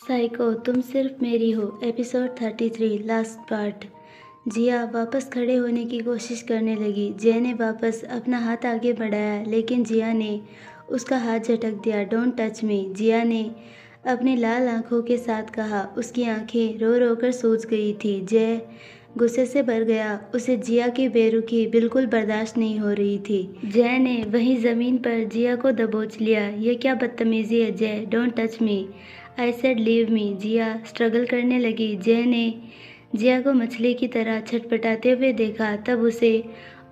Psycho तुम सिर्फ मेरी हो एपिसोड 33 लास्ट पार्ट। जिया वापस खड़े होने की कोशिश करने लगी। जय ने वापस अपना हाथ आगे बढ़ाया लेकिन जिया ने उसका हाथ झटक दिया। डोंट टच मी, जिया ने अपनी लाल आंखों के साथ कहा। उसकी आंखें रो रो कर सूज गई थी। जय गुस्से से भर गया। उसे जिया की बेरुखी बिल्कुल बर्दाश्त नहीं हो रही थी। जय ने वहीं ज़मीन पर जिया को दबोच लिया। ये क्या बदतमीज़ी है Jay, don't touch me, I said leave me. Jiya struggle करने लगी। जय ने जिया को मछली की तरह छटपटाते हुए देखा। तब उसे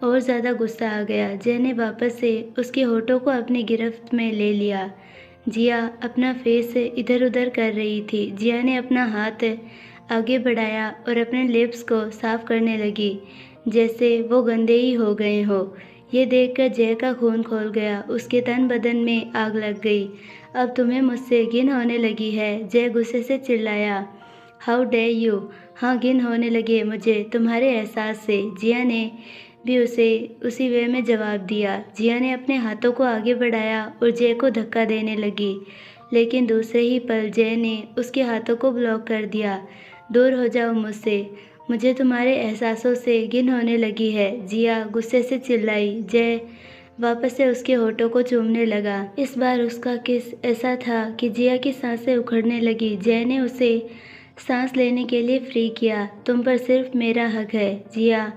और ज़्यादा गुस्सा आ गया। जय ने वापस से उसके होठों को अपनी गिरफ्त में ले लिया। जिया अपना फेस इधर उधर कर रही थी। जिया ने अपना हाथ आगे बढ़ाया और अपने लिप्स को साफ करने लगी जैसे वो गंदे ही हो गए हो। ये देखकर जय का खून खौल गया। उसके तन बदन में आग लग गई। अब तुम्हें मुझसे घिन होने लगी है, जय गुस्से से चिल्लाया। हाउ डे यू, हाँ घिन होने लगे मुझे तुम्हारे एहसास से। जिया ने भी उसे उसी वे में जवाब दिया। जिया ने अपने हाथों को आगे बढ़ाया और जय को धक्का देने लगी लेकिन दूसरे ही पल जय ने उसके हाथों को ब्लॉक कर दिया। दूर हो जाओ मुझसे, मुझे तुम्हारे एहसासों से घिन होने लगी है, जिया गुस्से से चिल्लाई। जय वापस से उसके होठों को चूमने लगा। इस बार उसका किस ऐसा था कि जिया की सांसें उखड़ने लगी। जय ने उसे सांस लेने के लिए फ्री किया। तुम पर सिर्फ मेरा हक है जिया,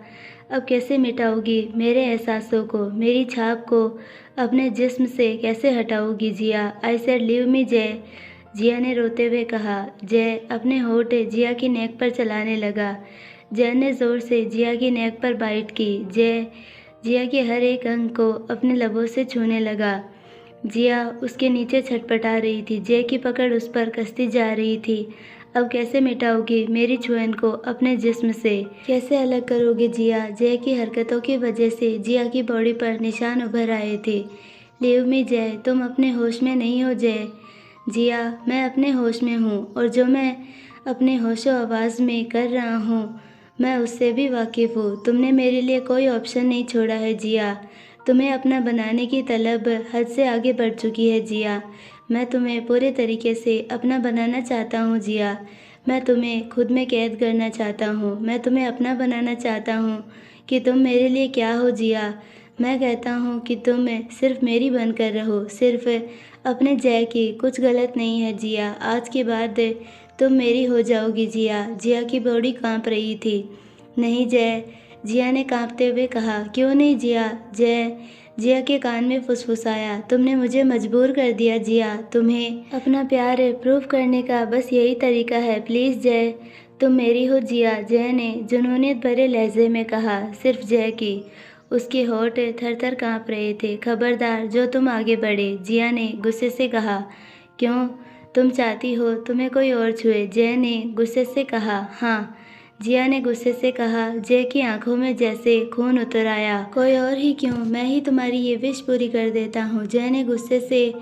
अब कैसे मिटाओगी मेरे एहसासों को, मेरी छाप को अपने जिस्म से कैसे हटाओगी जिया, आई सेड लीव मी जय, जिया ने रोते हुए कहा। जय अपने होठ जिया की नेक पर चलाने लगा। जय ने ज़ोर से जिया की नेक पर बाइट की। जय जिया के हर एक अंग को अपने लबों से छूने लगा। जिया उसके नीचे छटपटा रही थी। जय की पकड़ उस पर कसती जा रही थी। अब कैसे मिटाओगी मेरी छुअन को अपने जिस्म से, कैसे अलग करोगे जिया। जय की हरकतों की वजह से जिया की बॉडी पर निशान उभर आए थे। लीव मी जय, तुम अपने होश में नहीं हो जय। जिया मैं अपने होश में हूँ और जो मैं अपने होशो आवाज़ में कर रहा हूँ मैं उससे भी वाकिफ़ हूँ। तुमने मेरे लिए कोई ऑप्शन नहीं छोड़ा है जिया। तुम्हें अपना बनाने की तलब हद से आगे बढ़ चुकी है जिया। मैं तुम्हें पूरे तरीके से अपना बनाना चाहता हूँ जिया। मैं तुम्हें खुद में कैद करना चाहता हूँ। मैं तुम्हें अपना बनाना चाहता हूँ कि तुम मेरे लिए क्या हो जिया। मैं कहता हूँ कि तुम सिर्फ मेरी बनकर रहो, सिर्फ अपने जय की। कुछ गलत नहीं है जिया, आज के बाद तुम मेरी हो जाओगी जिया। जिया की बॉडी कांप रही थी। नहीं जय, जिया ने कांपते हुए कहा। क्यों नहीं जिया, जय जिया के कान में फुसफुसाया। तुमने मुझे मजबूर कर दिया जिया। तुम्हें अपना प्यार प्रूव करने का बस यही तरीका है। प्लीज़ जय, तुम मेरी हो जिया, जय ने जुनूनियत भरे लहजे में कहा। सिर्फ जय की। उसके होठ थर थर काँप रहे थे। खबरदार जो तुम आगे बढ़े, जिया ने गुस्से से कहा। क्यों, तुम चाहती हो तुम्हें कोई और छुए, जय ने गुस्से से कहा। हाँ, जिया ने गुस्से से कहा। जय की आंखों में जैसे खून उतर आया। कोई और ही क्यों, मैं ही तुम्हारी ये विश पूरी कर देता हूँ। जय ने गुस्से से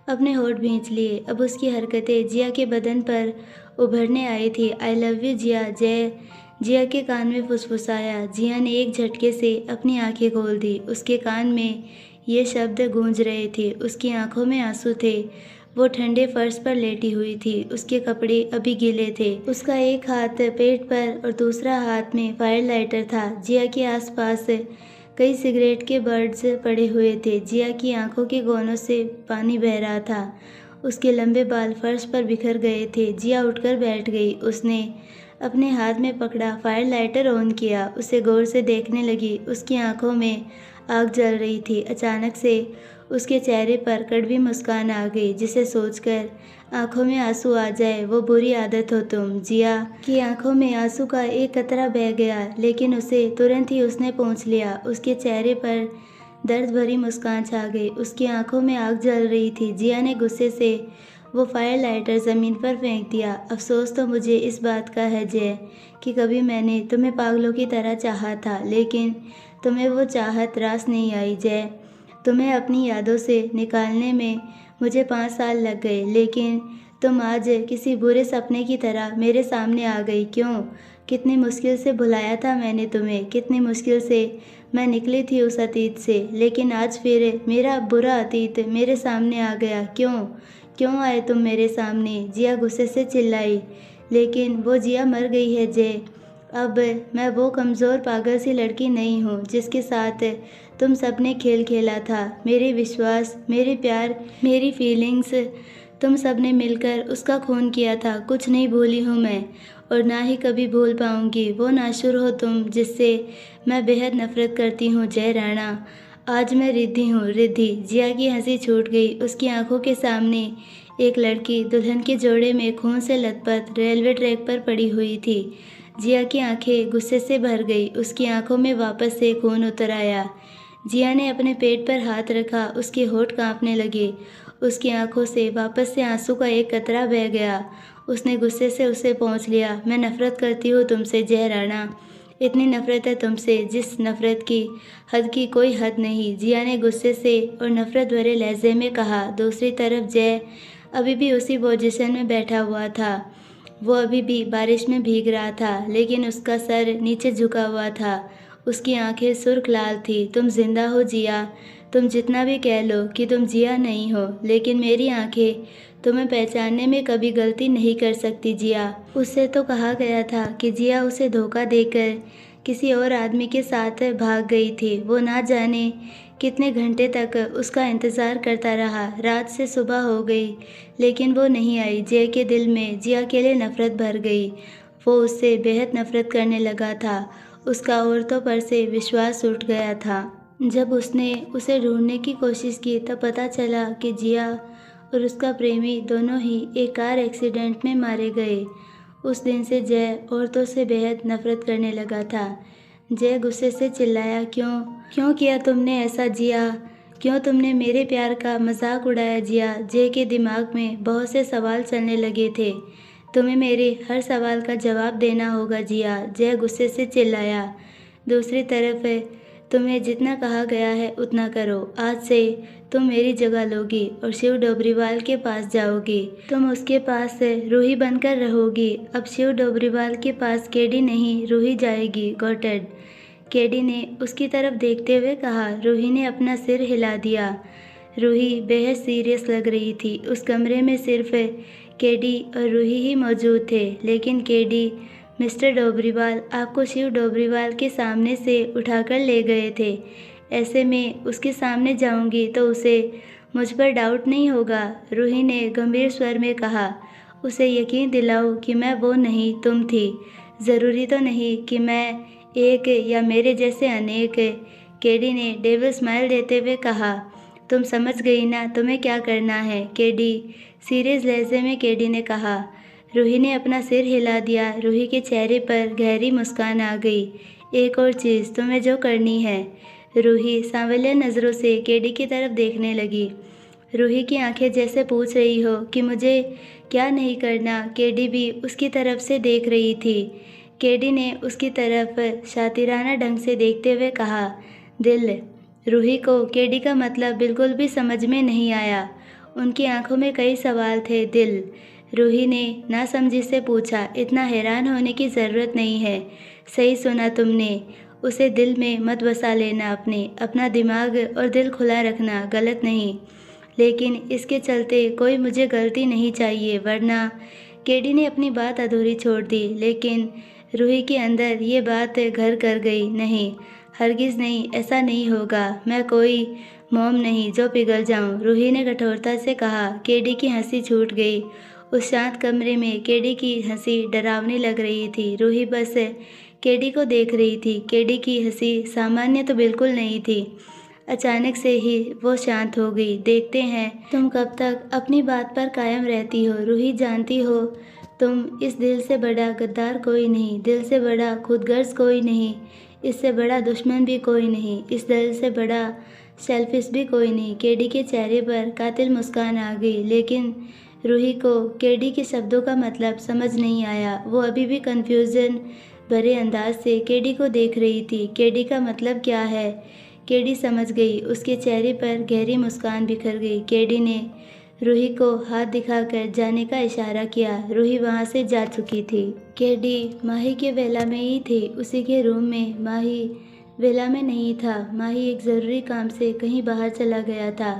अपने होठ भींच लिए। अब उसकी हरकतें जिया के बदन पर उभरने आई थी। आई लव यू जिया, जय जिया के कान में फुसफुसाया। जिया ने एक झटके से अपनी आंखें खोल दी। उसके कान में ये शब्द गूंज रहे थे। उसकी आंखों में आंसू थे। वो ठंडे फर्श पर लेटी हुई थी। उसके कपड़े अभी गीले थे। उसका एक हाथ पेट पर और दूसरा हाथ में फायर लाइटर था। जिया के आसपास कई सिगरेट के बर्ड्स पड़े हुए थे। जिया की आंखों के कोनों से पानी बह रहा था। उसके लंबे बाल फर्श पर बिखर गए थे। जिया उठकर बैठ गई। उसने अपने हाथ में पकड़ा फायर लाइटर ऑन किया। उसे गौर से देखने लगी। उसकी आंखों में आग जल रही थी। अचानक से उसके चेहरे पर कड़वी मुस्कान आ गई, जिसे सोचकर आंखों में आंसू आ जाए वो बुरी आदत हो तुम। जिया की आंखों में आंसू का एक कतरा बह गया लेकिन उसे तुरंत ही उसने पोंछ लिया। उसके चेहरे पर दर्द भरी मुस्कान छा गई। उसकी आंखों में आग जल रही थी। जिया ने गुस्से से वो फायर लाइटर ज़मीन पर फेंक दिया। अफसोस तो मुझे इस बात का है जय कि कभी मैंने तुम्हें पागलों की तरह चाहा था लेकिन तुम्हें वो चाहत रास नहीं आई जय। तुम्हें अपनी यादों से निकालने में मुझे 5 साल लग गए लेकिन तुम आज किसी बुरे सपने की तरह मेरे सामने आ गई। क्यों, कितनी मुश्किल से भुलाया था मैंने तुम्हें, कितनी मुश्किल से मैं निकली थी उस अतीत से, लेकिन आज फिर मेरा बुरा अतीत मेरे सामने आ गया। क्यों क्यों आए तुम मेरे सामने? जिया गुस्से से चिल्लाई। लेकिन वो जिया मर गई है जय। अब मैं वो कमज़ोर पागल सी लड़की नहीं हूँ जिसके साथ तुम सबने खेल खेला था। मेरे विश्वास, मेरे प्यार, मेरी फीलिंग्स, तुम सबने मिलकर उसका खून किया था। कुछ नहीं भूली हूँ मैं, और ना ही कभी भूल पाऊँगी। वो नाशुर हो तुम, जिससे मैं बेहद नफ़रत करती हूँ जय राणा। आज मैं रिद्धि हूँ, रिद्धि। जिया की हंसी छूट गई। उसकी आंखों के सामने एक लड़की दुल्हन के जोड़े में खून से लथपथ रेलवे ट्रैक पर पड़ी हुई थी। जिया की आंखें गुस्से से भर गई। उसकी आंखों में वापस से खून उतर आया। जिया ने अपने पेट पर हाथ रखा। उसके होंठ कांपने लगे। उसकी आंखों से वापस से आंसू का एक कतरा बह गया। उसने गुस्से से उसे पहुँच लिया। मैं नफ़रत करती हूँ तुमसे जय राणा। इतनी नफ़रत है तुमसे जिस नफ़रत की हद की कोई हद नहीं, जिया ने गुस्से से और नफ़रत भरे लहजे में कहा। दूसरी तरफ जय अभी भी उसी पोजीशन में बैठा हुआ था। वो अभी भी बारिश में भीग रहा था, लेकिन उसका सर नीचे झुका हुआ था। उसकी आंखें सुर्ख लाल थी। तुम जिंदा हो जिया। तुम जितना भी कह लो कि तुम जिया नहीं हो, लेकिन मेरी आंखें तुम्हें पहचानने में कभी गलती नहीं कर सकती जिया। उससे तो कहा गया था कि जिया उसे धोखा देकर किसी और आदमी के साथ भाग गई थी। वो ना जाने कितने घंटे तक उसका इंतज़ार करता रहा। रात से सुबह हो गई, लेकिन वो नहीं आई। जय के दिल में जिया के लिए नफ़रत भर गई। वो उससे बेहद नफ़रत करने लगा था। उसका औरतों पर से विश्वास उठ गया था। जब उसने उसे ढूंढने की कोशिश की तब पता चला कि जिया और उसका प्रेमी दोनों ही एक कार एक्सीडेंट में मारे गए। उस दिन से जय औरतों से बेहद नफ़रत करने लगा था। जय गुस्से से चिल्लाया, क्यों क्यों किया तुमने ऐसा जिया? क्यों तुमने मेरे प्यार का मजाक उड़ाया जिया? जय के दिमाग में बहुत से सवाल चलने लगे थे। तुम्हें मेरे हर सवाल का जवाब देना होगा जिया। जय गुस्से से चिल्लाया। दूसरी तरफ तुम्हें जितना कहा गया है उतना करो। आज से तुम मेरी जगह लोगी और शिव डोबरीवाल के पास जाओगी। तुम उसके पास रूही बनकर रहोगी। अब शिव डोबरीवाल के पास केडी नहीं, रूही जाएगी। Got it? केडी ने उसकी तरफ देखते हुए कहा। रूही ने अपना सिर हिला दिया। रूही बेहद सीरियस लग रही थी। उस कमरे में सिर्फ केडी और रूही ही मौजूद थे। लेकिन केडी, मिस्टर डोबरीवाल आपको शिव डोबरीवाल के सामने से उठाकर ले गए थे। ऐसे में उसके सामने जाऊंगी तो उसे मुझ पर डाउट नहीं होगा, रूही ने गंभीर स्वर में कहा। उसे यकीन दिलाओ कि मैं वो नहीं तुम थी। ज़रूरी तो नहीं कि मैं एक या मेरे जैसे अनेक, केडी ने डेविल स्माइल देते हुए कहा। तुम समझ गई ना तुम्हें क्या करना है केडी? सीरियस लहजे में केडी ने कहा। रूही ने अपना सिर हिला दिया। रूही के चेहरे पर गहरी मुस्कान आ गई। एक और चीज़ तुम्हें जो करनी है। रूही सांवले नज़रों से केडी की तरफ देखने लगी। रूही की आंखें जैसे पूछ रही हो कि मुझे क्या नहीं करना। केडी भी उसकी तरफ से देख रही थी। केडी ने उसकी तरफ शातिराना ढंग से देखते हुए कहा, दिल। रूही को केडी का मतलब बिल्कुल भी समझ में नहीं आया। उनकी आंखों में कई सवाल थे। दिल? रूही ने नासमझी से पूछा। इतना हैरान होने की ज़रूरत नहीं है। सही सुना तुमने। उसे दिल में मत बसा लेना। अपना दिमाग और दिल खुला रखना गलत नहीं, लेकिन इसके चलते कोई मुझे गलती नहीं चाहिए, वरना। केडी ने अपनी बात अधूरी छोड़ दी। लेकिन रूही के अंदर ये बात घर कर गई। नहीं, हरगिज़ नहीं, ऐसा नहीं होगा। मैं कोई मोम नहीं जो पिघल जाऊं, रूही ने कठोरता से कहा। केडी की हंसी छूट गई। उस शांत कमरे में केडी की हंसी डरावनी लग रही थी। रूही बस केडी को देख रही थी। केडी की हंसी सामान्य तो बिल्कुल नहीं थी। अचानक से ही वो शांत हो गई। देखते हैं तुम कब तक अपनी बात पर कायम रहती हो। रूही, जानती हो तुम इस दिल से बड़ा गद्दार कोई नहीं, दिल से बड़ा खुदगर्ज कोई नहीं, इससे बड़ा दुश्मन भी कोई नहीं, इस दिल से बड़ा सेल्फिश भी कोई नहीं। केडी के चेहरे पर कातिल मुस्कान आ गई, लेकिन रूही को केडी के शब्दों का मतलब समझ नहीं आया। वो अभी भी कन्फ्यूज़न भरे अंदाज से केडी को देख रही थी। केडी का मतलब क्या है? केडी समझ गई। उसके चेहरे पर गहरी मुस्कान बिखर गई। केडी ने रूही को हाथ दिखाकर जाने का इशारा किया। रूही वहाँ से जा चुकी थी। केडी माही के वेला में ही थी, उसी के रूम में। माही वेला में नहीं था। माही एक ज़रूरी काम से कहीं बाहर चला गया था।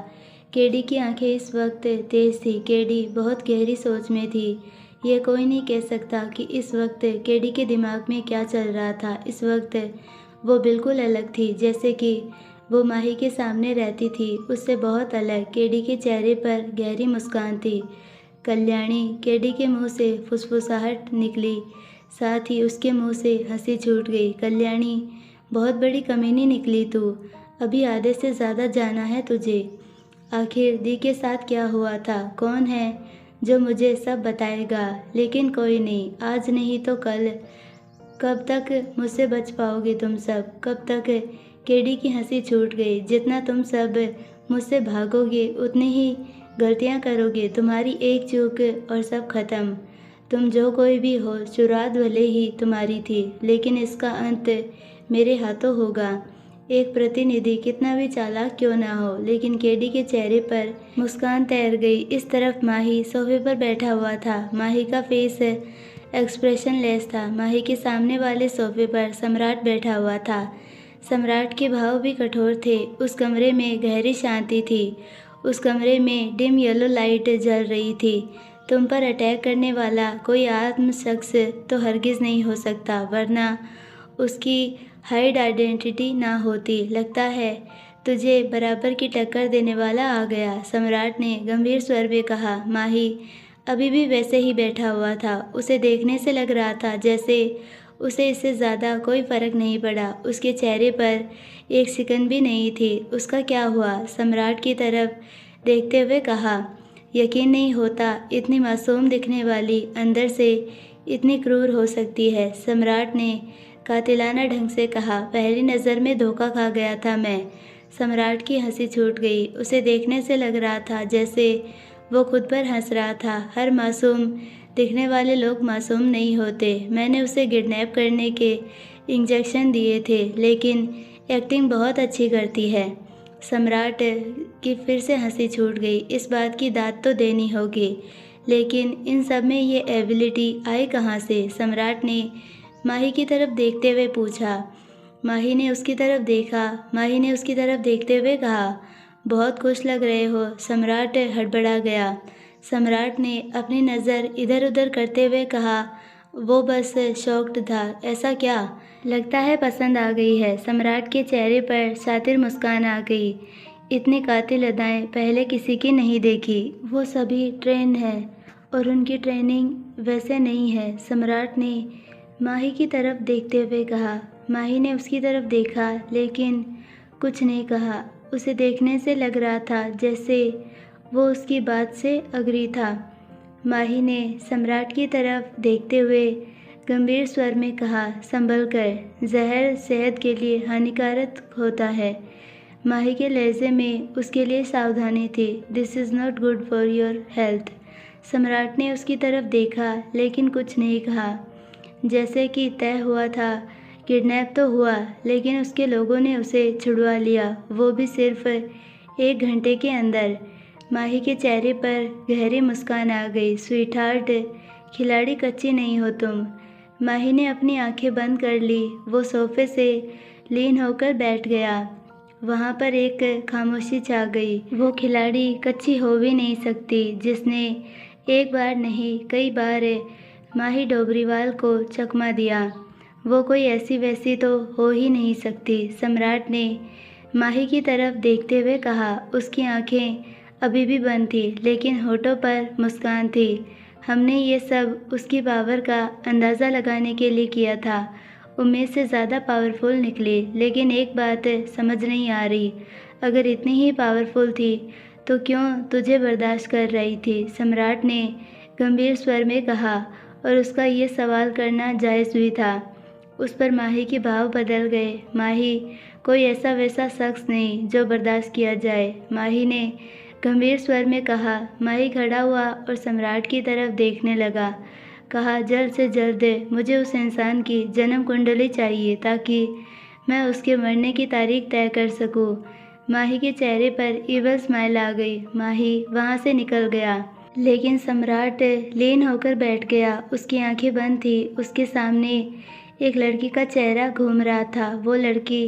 केडी की आंखें इस वक्त तेज थी। केडी बहुत गहरी सोच में थी। यह कोई नहीं कह सकता कि इस वक्त केडी के दिमाग में क्या चल रहा था। इस वक्त वो बिल्कुल अलग थी, जैसे कि वो माही के सामने रहती थी, उससे बहुत अलग। केडी के चेहरे पर गहरी मुस्कान थी। कल्याणी, केडी के मुंह से फुसफुसाहट निकली, साथ ही उसके मुंह से हंसी छूट गई। कल्याणी, बहुत बड़ी कमीनी निकली तू। अभी आधे से ज़्यादा जाना है तुझे। आखिर दी के साथ क्या हुआ था? कौन है जो मुझे सब बताएगा? लेकिन कोई नहीं, आज नहीं तो कल। कब तक मुझसे बच पाओगे तुम सब? कब तक? केडी की हंसी छूट गई। जितना तुम सब मुझसे भागोगे उतनी ही गलतियां करोगे। तुम्हारी एक चूक और सब खत्म। तुम जो कोई भी हो, शुरुआत भले ही तुम्हारी थी, लेकिन इसका अंत मेरे हाथों होगा। एक प्रतिनिधि कितना भी चालाक क्यों ना हो, लेकिन केडी के चेहरे पर मुस्कान तैर गई। इस तरफ माही सोफे पर बैठा हुआ था। माही का फेस एक्सप्रेशन लेस था। माही के सामने वाले सोफे पर सम्राट बैठा हुआ था। सम्राट के भाव भी कठोर थे। उस कमरे में गहरी शांति थी। उस कमरे में डिम येलो लाइट जल रही थी। तुम पर अटैक करने वाला कोई आत्म शख्स तो हरगिज़ नहीं हो सकता, वरना उसकी हाइड आइडेंटिटी ना होती। लगता है तुझे बराबर की टक्कर देने वाला आ गया, सम्राट ने गंभीर स्वर में कहा। माही अभी भी वैसे ही बैठा हुआ था। उसे देखने से लग रहा था जैसे उसे इससे ज़्यादा कोई फ़र्क नहीं पड़ा। उसके चेहरे पर एक सिकन भी नहीं थी। उसका क्या हुआ? सम्राट की तरफ देखते हुए कहा। यकीन नहीं होता इतनी मासूम दिखने वाली अंदर से इतनी क्रूर हो सकती है, सम्राट ने कातिलाना ढंग से कहा। पहली नज़र में धोखा खा गया था मैं। सम्राट की हंसी छूट गई। उसे देखने से लग रहा था जैसे वो खुद पर हंस रहा था। हर मासूम दिखने वाले लोग मासूम नहीं होते। मैंने उसे किडनैप करने के इंजेक्शन दिए थे, लेकिन एक्टिंग बहुत अच्छी करती है। सम्राट की फिर से हंसी छूट गई। इस बात की दाद तो देनी होगी, लेकिन इन सब में ये एबिलिटी आई कहाँ से? सम्राट ने माही की तरफ देखते हुए पूछा। माही ने उसकी तरफ देखा। माही ने उसकी तरफ देखते हुए कहा, बहुत खुश लग रहे हो। सम्राट हड़बड़ा गया। सम्राट ने अपनी नज़र इधर उधर करते हुए कहा, वो बस शॉक्ड था। ऐसा क्या? लगता है पसंद आ गई है। सम्राट के चेहरे पर शातिर मुस्कान आ गई। इतनी कातिल अदाएं पहले किसी की नहीं देखी। वो सभी ट्रेन हैं और उनकी ट्रेनिंग वैसे नहीं है, सम्राट ने माही की तरफ देखते हुए कहा। माही ने उसकी तरफ देखा, लेकिन कुछ नहीं कहा। उसे देखने से लग रहा था जैसे वो उसकी बात से अग्री था। माही ने सम्राट की तरफ देखते हुए गंभीर स्वर में कहा, संभल कर, जहर सेहत के लिए हानिकारक होता है। माही के लहजे में उसके लिए सावधानी थी। This is not good for your health. सम्राट ने उसकी तरफ देखा, लेकिन कुछ नहीं कहा। जैसे कि तय हुआ था, किडनैप तो हुआ, लेकिन उसके लोगों ने उसे छुड़वा लिया, वो भी सिर्फ 1 घंटे के अंदर। माही के चेहरे पर गहरी मुस्कान आ गई। स्वीटहार्ट, खिलाड़ी कच्ची नहीं हो तुम। माही ने अपनी आंखें बंद कर ली। वो सोफे से लीन होकर बैठ गया। वहाँ पर एक खामोशी छा गई। वो खिलाड़ी कच्ची हो भी नहीं सकती जिसने एक बार नहीं कई बार माही डोबरीवाल को चकमा दिया। वो कोई ऐसी वैसी तो हो ही नहीं सकती। सम्राट ने माही की तरफ देखते हुए कहा। उसकी आंखें अभी भी बंद थी, लेकिन होठों पर मुस्कान थी। हमने ये सब उसकी पावर का अंदाज़ा लगाने के लिए किया था। उम्मीद से ज़्यादा पावरफुल निकली, लेकिन एक बात समझ नहीं आ रही, अगर इतनी ही पावरफुल थी तो क्यों तुझे बर्दाश्त कर रही थी? सम्राट ने गंभीर स्वर में कहा, और उसका ये सवाल करना जायज़ भी था। उस पर माही के भाव बदल गए। माही कोई ऐसा वैसा शख्स नहीं जो बर्दाश्त किया जाए, माही ने गंभीर स्वर में कहा। माही खड़ा हुआ और सम्राट की तरफ देखने लगा। कहा, जल्द से जल्द मुझे उस इंसान की जन्म कुंडली चाहिए ताकि मैं उसके मरने की तारीख तय कर सकूं। माही के चेहरे पर इवल स्माइल आ गई। माही वहाँ से निकल गया, लेकिन सम्राट लीन होकर बैठ गया। उसकी आंखें बंद थी। उसके सामने एक लड़की का चेहरा घूम रहा था। वो लड़की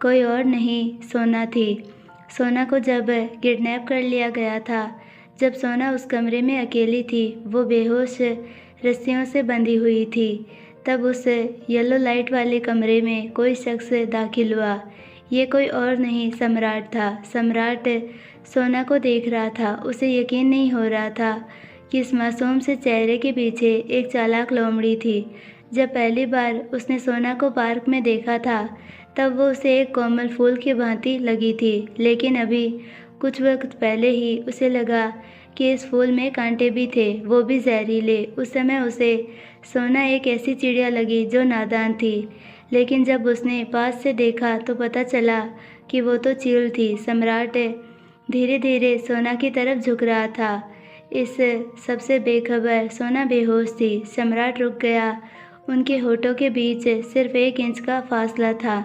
कोई और नहीं, सोना थी। सोना को जब किडनैप कर लिया गया था, जब सोना उस कमरे में अकेली थी, वो बेहोश रस्सियों से बंधी हुई थी, तब उस येलो लाइट वाले कमरे में कोई शख्स दाखिल हुआ। ये कोई और नहीं, सम्राट था। सम्राट सोना को देख रहा था। उसे यकीन नहीं हो रहा था कि इस मासूम से चेहरे के पीछे एक चालाक लोमड़ी थी। जब पहली बार उसने सोना को पार्क में देखा था, तब वो उसे एक कोमल फूल की भांति लगी थी, लेकिन अभी कुछ वक्त पहले ही उसे लगा कि इस फूल में कांटे भी थे, वो भी जहरीले। उस समय उसे सोना एक ऐसी चिड़िया लगी जो नादान थी, लेकिन जब उसने पास से देखा तो पता चला कि वो तो चील थी। सम्राट धीरे धीरे सोना की तरफ झुक रहा था। इस सबसे बेखबर सोना बेहोश थी। सम्राट रुक गया। उनके होठों के बीच सिर्फ 1 इंच का फासला था।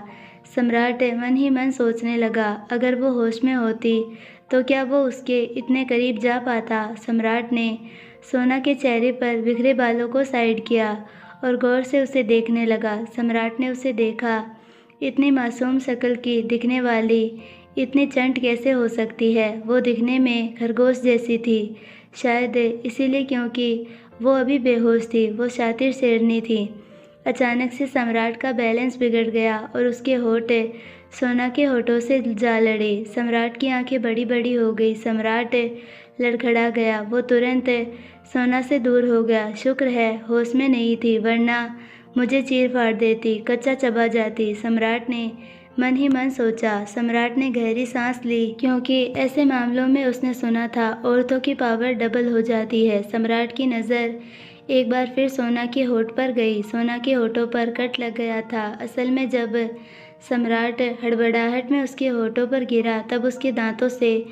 सम्राट मन ही मन सोचने लगा, अगर वो होश में होती तो क्या वो उसके इतने करीब जा पाता। सम्राट ने सोना के चेहरे पर बिखरे बालों को साइड किया और गौर से उसे देखने लगा। सम्राट ने उसे देखा। इतनी मासूम शक्ल की दिखने वाली इतनी चंट कैसे हो सकती है। वो दिखने में खरगोश जैसी थी, शायद इसीलिए क्योंकि वो अभी बेहोश थी। वो शातिर शेरनी थी। अचानक से सम्राट का बैलेंस बिगड़ गया और उसके होठ सोना के होठों से जा लड़े। सम्राट की आंखें बड़ी बड़ी हो गई। सम्राट लड़खड़ा गया। वो तुरंत सोना से दूर हो गया। शुक्र है होश में नहीं थी, वरना मुझे चीर फाड़ देती, कच्चा चबा जाती, सम्राट ने मन ही मन सोचा। सम्राट ने गहरी सांस ली, क्योंकि ऐसे मामलों में उसने सुना था औरतों की पावर डबल हो जाती है। सम्राट की नज़र एक बार फिर सोना के होठ पर गई। सोना के होठों पर कट लग गया था। असल में जब सम्राट हड़बड़ाहट में उसके होठों पर गिरा, तब उसके दांतों से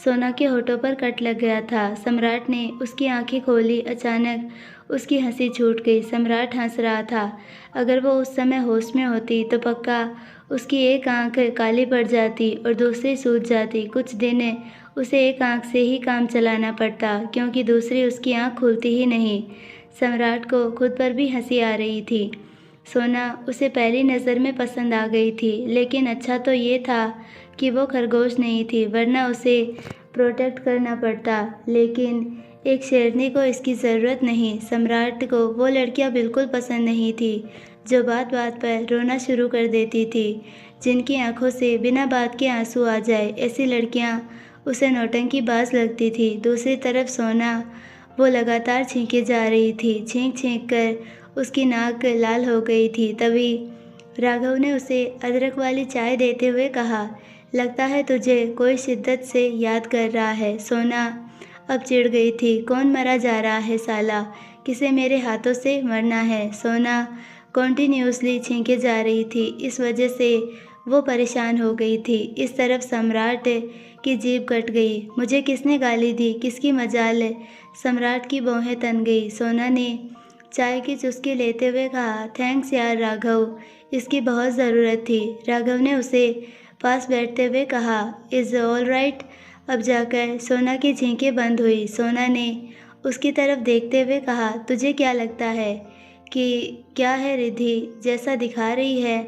सोना के होठों पर कट लग गया था। सम्राट ने उसकी आंखें खोली। अचानक उसकी हंसी छूट गई। सम्राट हंस रहा था। अगर वो उस समय होश में होती तो पक्का उसकी एक आंख काली पड़ जाती और दूसरी सूज जाती। कुछ दिन उसे एक आंख से ही काम चलाना पड़ता, क्योंकि दूसरी उसकी आंख खुलती ही नहीं। सम्राट को खुद पर भी हंसी आ रही थी। सोना उसे पहली नज़र में पसंद आ गई थी, लेकिन अच्छा तो ये था कि वो खरगोश नहीं थी, वरना उसे प्रोटेक्ट करना पड़ता। लेकिन एक शेरनी को इसकी ज़रूरत नहीं। सम्राट को वो लड़कियां बिल्कुल पसंद नहीं थी जो बात बात पर रोना शुरू कर देती थी, जिनकी आंखों से बिना बात के आंसू आ जाए। ऐसी लड़कियां उसे नौटंकीबाज लगती थी। दूसरी तरफ सोना, वो लगातार छींके जा रही थी। छींक छींक कर उसकी नाक लाल हो गई थी। तभी राघव ने उसे अदरक वाली चाय देते हुए कहा, लगता है तुझे कोई शिद्दत से याद कर रहा है। सोना अब चिढ़ गई थी। कौन मरा जा रहा है साला, किसे मेरे हाथों से मरना है। सोना कॉन्टिन्यूसली छींके जा रही थी। इस वजह से वो परेशान हो गई थी। इस तरफ सम्राट की जीभ कट गई। मुझे किसने गाली दी, किसकी मजाल। सम्राट की भौहें तन गई। सोना ने चाय की चुस्की लेते हुए कहा, थैंक्स यार राघव, इसकी बहुत ज़रूरत थी। राघव ने उसे पास बैठते हुए कहा, इज़ ऑल राइट। अब जाकर सोना की छींकें बंद हुई। सोना ने उसकी तरफ देखते हुए कहा, तुझे क्या लगता है कि क्या है रिद्धि, जैसा दिखा रही है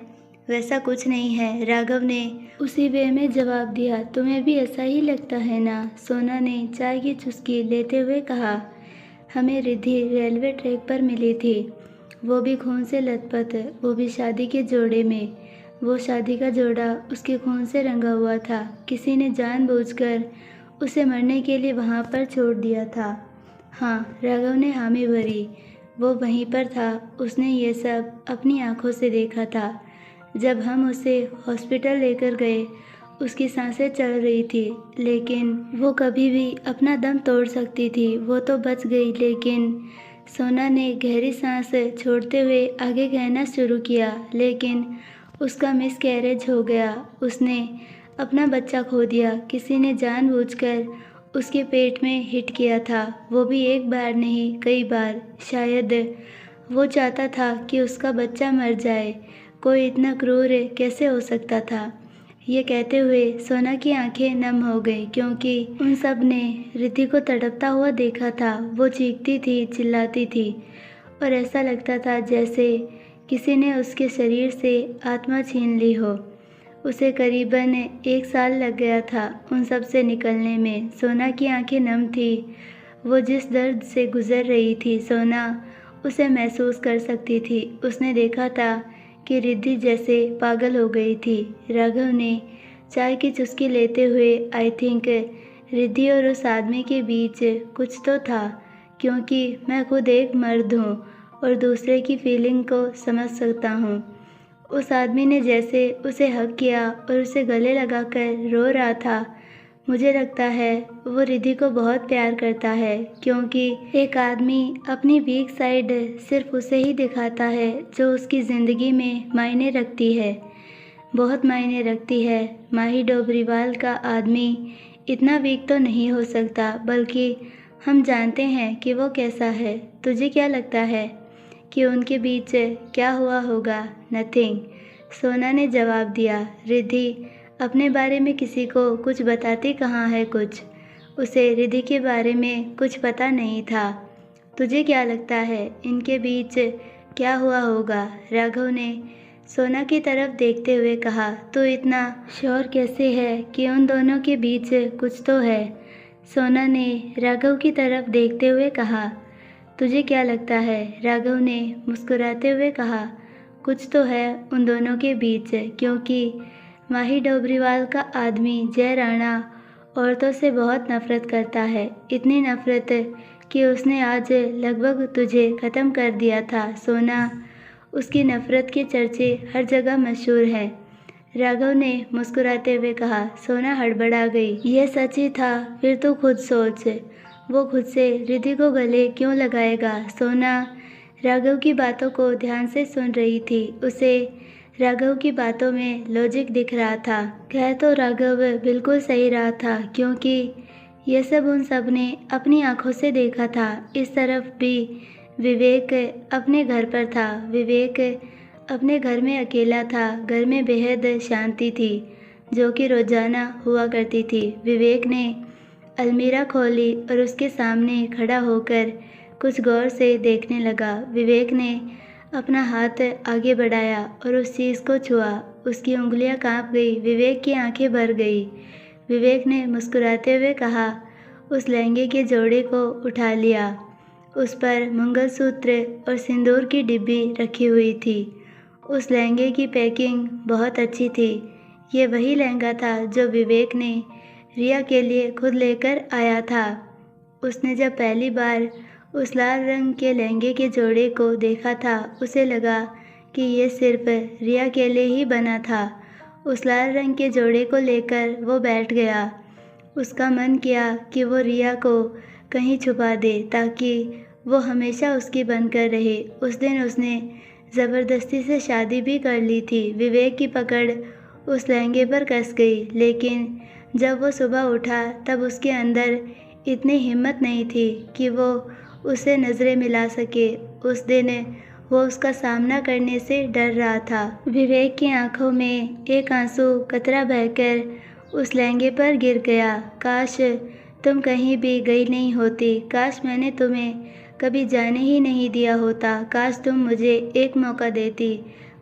वैसा कुछ नहीं है। राघव ने उसी वे में जवाब दिया, तुम्हें भी ऐसा ही लगता है ना। सोना ने चाय की चुस्की लेते हुए कहा, हमें रिद्धि रेलवे ट्रैक पर मिली थी, वो भी खून से लथपथ, वो भी शादी के जोड़े में। वो शादी का जोड़ा उसके खून से रंगा हुआ था। किसी ने जानबूझकर उसे मरने के लिए वहाँ पर छोड़ दिया था। हाँ, राघव ने हामी भरी। वो वहीं पर था। उसने ये सब अपनी आंखों से देखा था। जब हम उसे हॉस्पिटल लेकर गए, उसकी सांसें चल रही थी, लेकिन वो कभी भी अपना दम तोड़ सकती थी। वो तो बच गई, लेकिन सोना ने गहरी सांस छोड़ते हुए आगे कहना शुरू किया, लेकिन उसका मिसकैरेज हो गया। उसने अपना बच्चा खो दिया। किसी ने जानबूझकर उसके पेट में हिट किया था, वो भी एक बार नहीं कई बार। शायद वो चाहता था कि उसका बच्चा मर जाए। कोई इतना क्रूर कैसे हो सकता था। ये कहते हुए सोना की आंखें नम हो गईं, क्योंकि उन सब ने रिद्धि को तड़पता हुआ देखा था। वो चीखती थी, चिल्लाती थी और ऐसा लगता था जैसे किसी ने उसके शरीर से आत्मा छीन ली हो। उसे करीबन 1 साल लग गया था उन सब से निकलने में। सोना की आंखें नम थीं। वो जिस दर्द से गुज़र रही थी, सोना उसे महसूस कर सकती थी। उसने देखा था कि रिद्धि जैसे पागल हो गई थी। राघव ने चाय की चुस्की लेते हुए आई थिंक रिद्धि और उस आदमी के बीच कुछ तो था, क्योंकि मैं खुद एक मर्द हूँ और दूसरे की फीलिंग को समझ सकता हूँ। उस आदमी ने जैसे उसे हग किया और उसे गले लगाकर रो रहा था। मुझे लगता है वो रिद्धि को बहुत प्यार करता है, क्योंकि एक आदमी अपनी वीक साइड सिर्फ उसे ही दिखाता है जो उसकी ज़िंदगी में मायने रखती है, बहुत मायने रखती है। माही डोबरीवाल का आदमी इतना वीक तो नहीं हो सकता, बल्कि हम जानते हैं कि वो कैसा है। तुझे क्या लगता है कि उनके बीच क्या हुआ होगा? नथिंग, सोना ने जवाब दिया। रिद्धि अपने बारे में किसी को कुछ बताती कहाँ है कुछ। उसे रिद्धि के बारे में कुछ पता नहीं था। तुझे क्या लगता है इनके बीच क्या हुआ होगा? राघव ने सोना की तरफ देखते हुए कहा। तू इतना श्योर कैसे है कि उन दोनों के बीच कुछ तो है? सोना ने राघव की तरफ देखते हुए कहा। तुझे क्या लगता है? राघव ने मुस्कुराते हुए कहा। कुछ तो है उन दोनों के बीच, क्योंकि माही डोबरीवाल का आदमी जय राणा औरतों से बहुत नफ़रत करता है। इतनी नफ़रत कि उसने आज लगभग तुझे ख़त्म कर दिया था। सोना, उसकी नफ़रत के चर्चे हर जगह मशहूर हैं। राघव ने मुस्कुराते हुए कहा। सोना हड़बड़ा गई। यह सच ही था? फिर तू खुद सोच, वो खुद से रिद्धि को गले क्यों लगाएगा? सोना राघव की बातों को ध्यान से सुन रही थी। उसे राघव की बातों में लॉजिक दिख रहा था। कह तो राघव बिल्कुल सही रहा था, क्योंकि यह सब उन सब ने अपनी आंखों से देखा था। इस तरफ भी विवेक अपने घर पर था। विवेक अपने घर में अकेला था। घर में बेहद शांति थी, जो कि रोज़ाना हुआ करती थी। विवेक ने अलमीरा खोली और उसके सामने खड़ा होकर कुछ गौर से देखने लगा। विवेक ने अपना हाथ आगे बढ़ाया और उस चीज़ को छुआ। उसकी उंगलियां कांप गई। विवेक की आंखें भर गई। विवेक ने मुस्कुराते हुए कहा। उस लहंगे के जोड़े को उठा लिया। उस पर मंगलसूत्र और सिंदूर की डिब्बी रखी हुई थी। उस लहंगे की पैकिंग बहुत अच्छी थी। ये वही लहंगा था जो विवेक ने रिया के लिए खुद लेकर आया था। उसने जब पहली बार उस लाल रंग के लहंगे के जोड़े को देखा था, उसे लगा कि ये सिर्फ रिया के लिए ही बना था। उस लाल रंग के जोड़े को लेकर वो बैठ गया। उसका मन किया कि वो रिया को कहीं छुपा दे, ताकि वो हमेशा उसकी बनकर रहे। उस दिन उसने ज़बरदस्ती से शादी भी कर ली थी। विवेक की पकड़ उस लहंगे पर कस गई, लेकिन जब वो सुबह उठा तब उसके अंदर इतनी हिम्मत नहीं थी कि वो उसे नज़रें मिला सके। उस दिन वो उसका सामना करने से डर रहा था। विवेक की आंखों में एक आंसू कतरा बहकर उस लहंगे पर गिर गया। काश तुम कहीं भी गई नहीं होती। काश मैंने तुम्हें कभी जाने ही नहीं दिया होता। काश तुम मुझे एक मौका देती।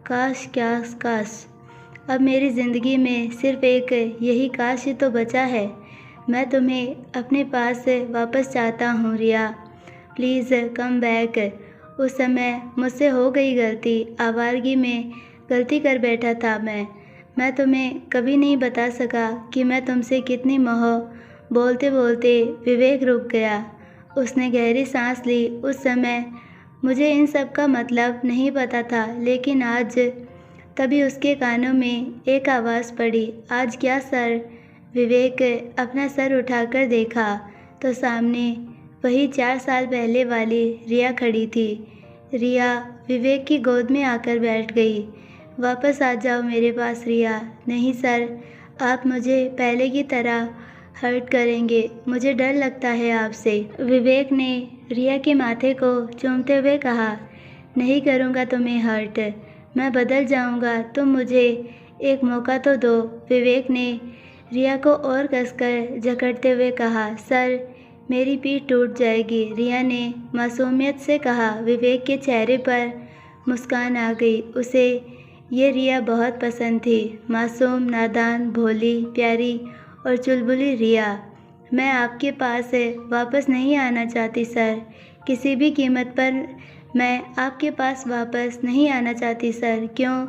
काश काश काश। अब मेरी ज़िंदगी में सिर्फ एक यही काश ही तो बचा है। मैं तुम्हें अपने पास वापस चाहता हूँ रिया। Please come back. उस समय मुझसे हो गई गलती। आवारगी में गलती कर बैठा था मैं तुम्हें कभी नहीं बता सका कि मैं तुमसे कितनी बोलते बोलते विवेक रुक गया। उसने गहरी सांस ली। उस समय मुझे इन सब का मतलब नहीं पता था, लेकिन आज तभी उसके कानों में एक आवाज़ पड़ी। आज क्या सर? विवेक अपना सर उठाकर देखा तो सामने वही 4 साल पहले वाली रिया खड़ी थी। रिया विवेक की गोद में आकर बैठ गई। वापस आ जाओ मेरे पास रिया। नहीं सर, आप मुझे पहले की तरह हर्ट करेंगे। मुझे डर लगता है आपसे। विवेक ने रिया के माथे को चूमते हुए कहा। नहीं करूँगा तुम्हें हर्ट। मैं बदल जाऊँगा। तुम मुझे एक मौका तो दो। विवेक ने रिया को और कसकर जकड़ते हुए कहा। सर, मेरी पीठ टूट जाएगी, रिया ने मासूमियत से कहा। विवेक के चेहरे पर मुस्कान आ गई। उसे ये रिया बहुत पसंद थी, मासूम, नादान, भोली, प्यारी और चुलबुली रिया। मैं आपके पास वापस नहीं आना चाहती सर, किसी भी कीमत पर मैं आपके पास वापस नहीं आना चाहती सर। क्यों?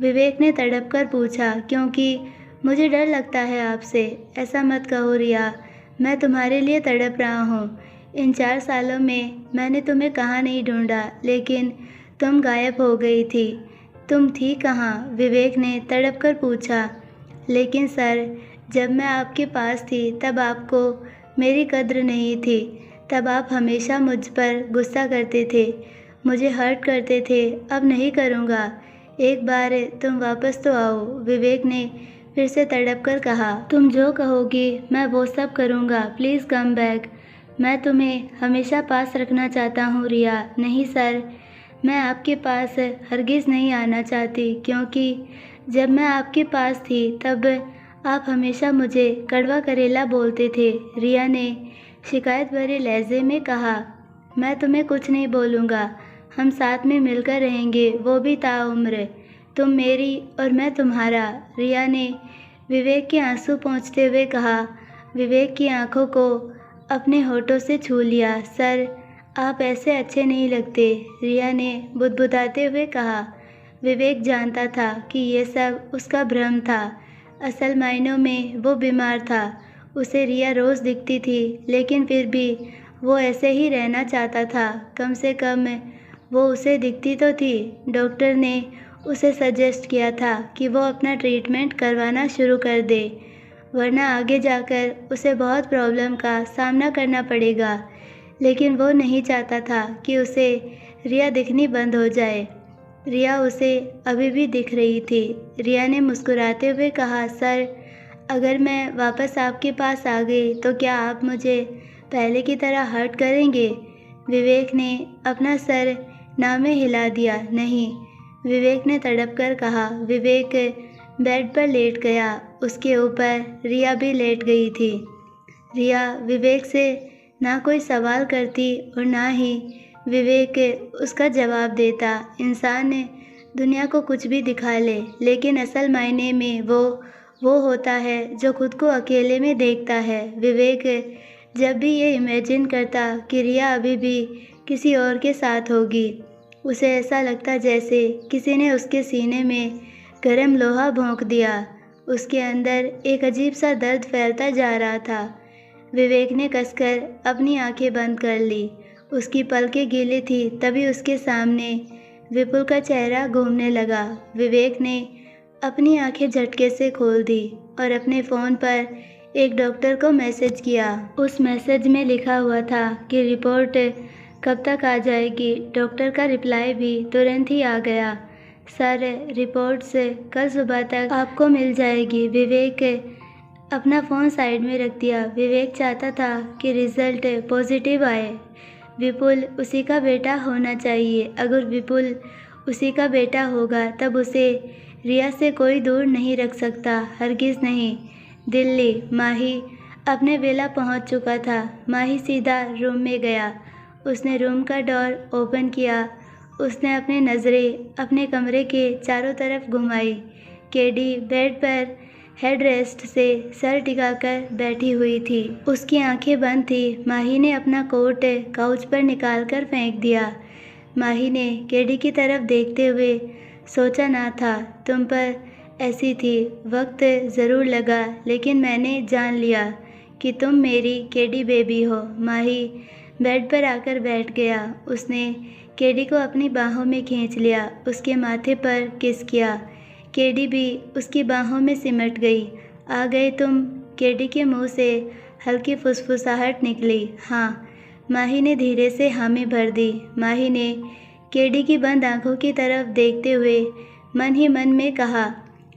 विवेक ने तड़प कर पूछा। क्योंकि मुझे डर लगता है आपसे। ऐसा मत कहो रिया, मैं तुम्हारे लिए तड़प रहा हूँ। इन 4 सालों में मैंने तुम्हें कहाँ नहीं ढूंढा, लेकिन तुम गायब हो गई थी। तुम थी कहाँ? विवेक ने तड़प कर पूछा। लेकिन सर, जब मैं आपके पास थी तब आपको मेरी कद्र नहीं थी। तब आप हमेशा मुझ पर गुस्सा करते थे, मुझे हर्ट करते थे। अब नहीं करूँगा। एक बार तुम वापस तो आओ। विवेक ने फिर से तड़प कर कहा। तुम जो कहोगी मैं वो सब करूँगा। Please come back. मैं तुम्हें हमेशा पास रखना चाहता हूँ रिया। नहीं सर, मैं आपके पास हरगिज़ नहीं आना चाहती, क्योंकि जब मैं आपके पास थी तब आप हमेशा मुझे कड़वा करेला बोलते थे। रिया ने शिकायत भरे लहजे में कहा। मैं तुम्हें कुछ नहीं बोलूँगा, हम साथ में मिलकर रहेंगे, वो भी ताउम्र। तुम मेरी और मैं तुम्हारा। रिया ने विवेक के आंसू पोंछते हुए कहा। विवेक की आंखों को अपने होठों से छू लिया। सर, आप ऐसे अच्छे नहीं लगते, रिया ने बुदबुदाते हुए कहा। विवेक जानता था कि ये सब उसका भ्रम था। असल मायनों में वो बीमार था। उसे रिया रोज़ दिखती थी, लेकिन फिर भी वो ऐसे ही रहना चाहता था। कम से कम वो उसे दिखती तो थी। डॉक्टर ने उसे सजेस्ट किया था कि वो अपना ट्रीटमेंट करवाना शुरू कर दे, वरना आगे जाकर उसे बहुत प्रॉब्लम का सामना करना पड़ेगा। लेकिन वो नहीं चाहता था कि उसे रिया दिखनी बंद हो जाए। रिया उसे अभी भी दिख रही थी। रिया ने मुस्कुराते हुए कहा, सर, अगर मैं वापस आपके पास आ गई तो क्या आप मुझे पहले की तरह हर्ट करेंगे? विवेक ने अपना सर ना में हिला दिया। नहीं, विवेक ने तड़प कर कहा। विवेक बेड पर लेट गया। उसके ऊपर रिया भी लेट गई थी। रिया विवेक से ना कोई सवाल करती और ना ही विवेक उसका जवाब देता। इंसान दुनिया को कुछ भी दिखा ले, लेकिन असल मायने में वो होता है जो खुद को अकेले में देखता है। विवेक जब भी ये इमेजिन करता कि रिया अभी भी किसी और के साथ होगी, उसे ऐसा लगता जैसे किसी ने उसके सीने में गर्म लोहा भोंक दिया। उसके अंदर एक अजीब सा दर्द फैलता जा रहा था। विवेक ने कसकर अपनी आंखें बंद कर ली। उसकी पलकें गीली थी। तभी उसके सामने विपुल का चेहरा घूमने लगा। विवेक ने अपनी आंखें झटके से खोल दी और अपने फ़ोन पर एक डॉक्टर को मैसेज किया। उस मैसेज में लिखा हुआ था कि रिपोर्ट कब तक आ जाएगी। डॉक्टर का रिप्लाई भी तुरंत ही आ गया। सर, रिपोर्ट्स कल सुबह तक आपको मिल जाएगी। विवेक अपना फ़ोन साइड में रख दिया। विवेक चाहता था कि रिज़ल्ट पॉजिटिव आए। विपुल उसी का बेटा होना चाहिए। अगर विपुल उसी का बेटा होगा तब उसे रिया से कोई दूर नहीं रख सकता, हरगिज़ नहीं। दिल्ली। माही अपने वेला पहुंच चुका था। माही सीधा रूम में गया। उसने रूम का डोर ओपन किया। उसने अपनी नज़रें अपने कमरे के चारों तरफ घुमाई। केडी बेड पर हेड रेस्ट से सर टिकाकर बैठी हुई थी। उसकी आंखें बंद थी। माही ने अपना कोट काउच पर निकालकर फेंक दिया। माही ने केडी की तरफ देखते हुए सोचा ना था तुम पर ऐसी थी। वक्त ज़रूर लगा, लेकिन मैंने जान लिया कि तुम मेरी केडी बेबी हो। माही बेड पर आकर बैठ गया। उसने केडी को अपनी बाहों में खींच लिया, उसके माथे पर किस किया। केडी भी उसकी बाहों में सिमट गई। आ गए तुम? केडी के मुंह से हल्की फुसफुसाहट निकली। हाँ, माही ने धीरे से हामी भर दी। माही ने केडी की बंद आंखों की तरफ देखते हुए मन ही मन में कहा,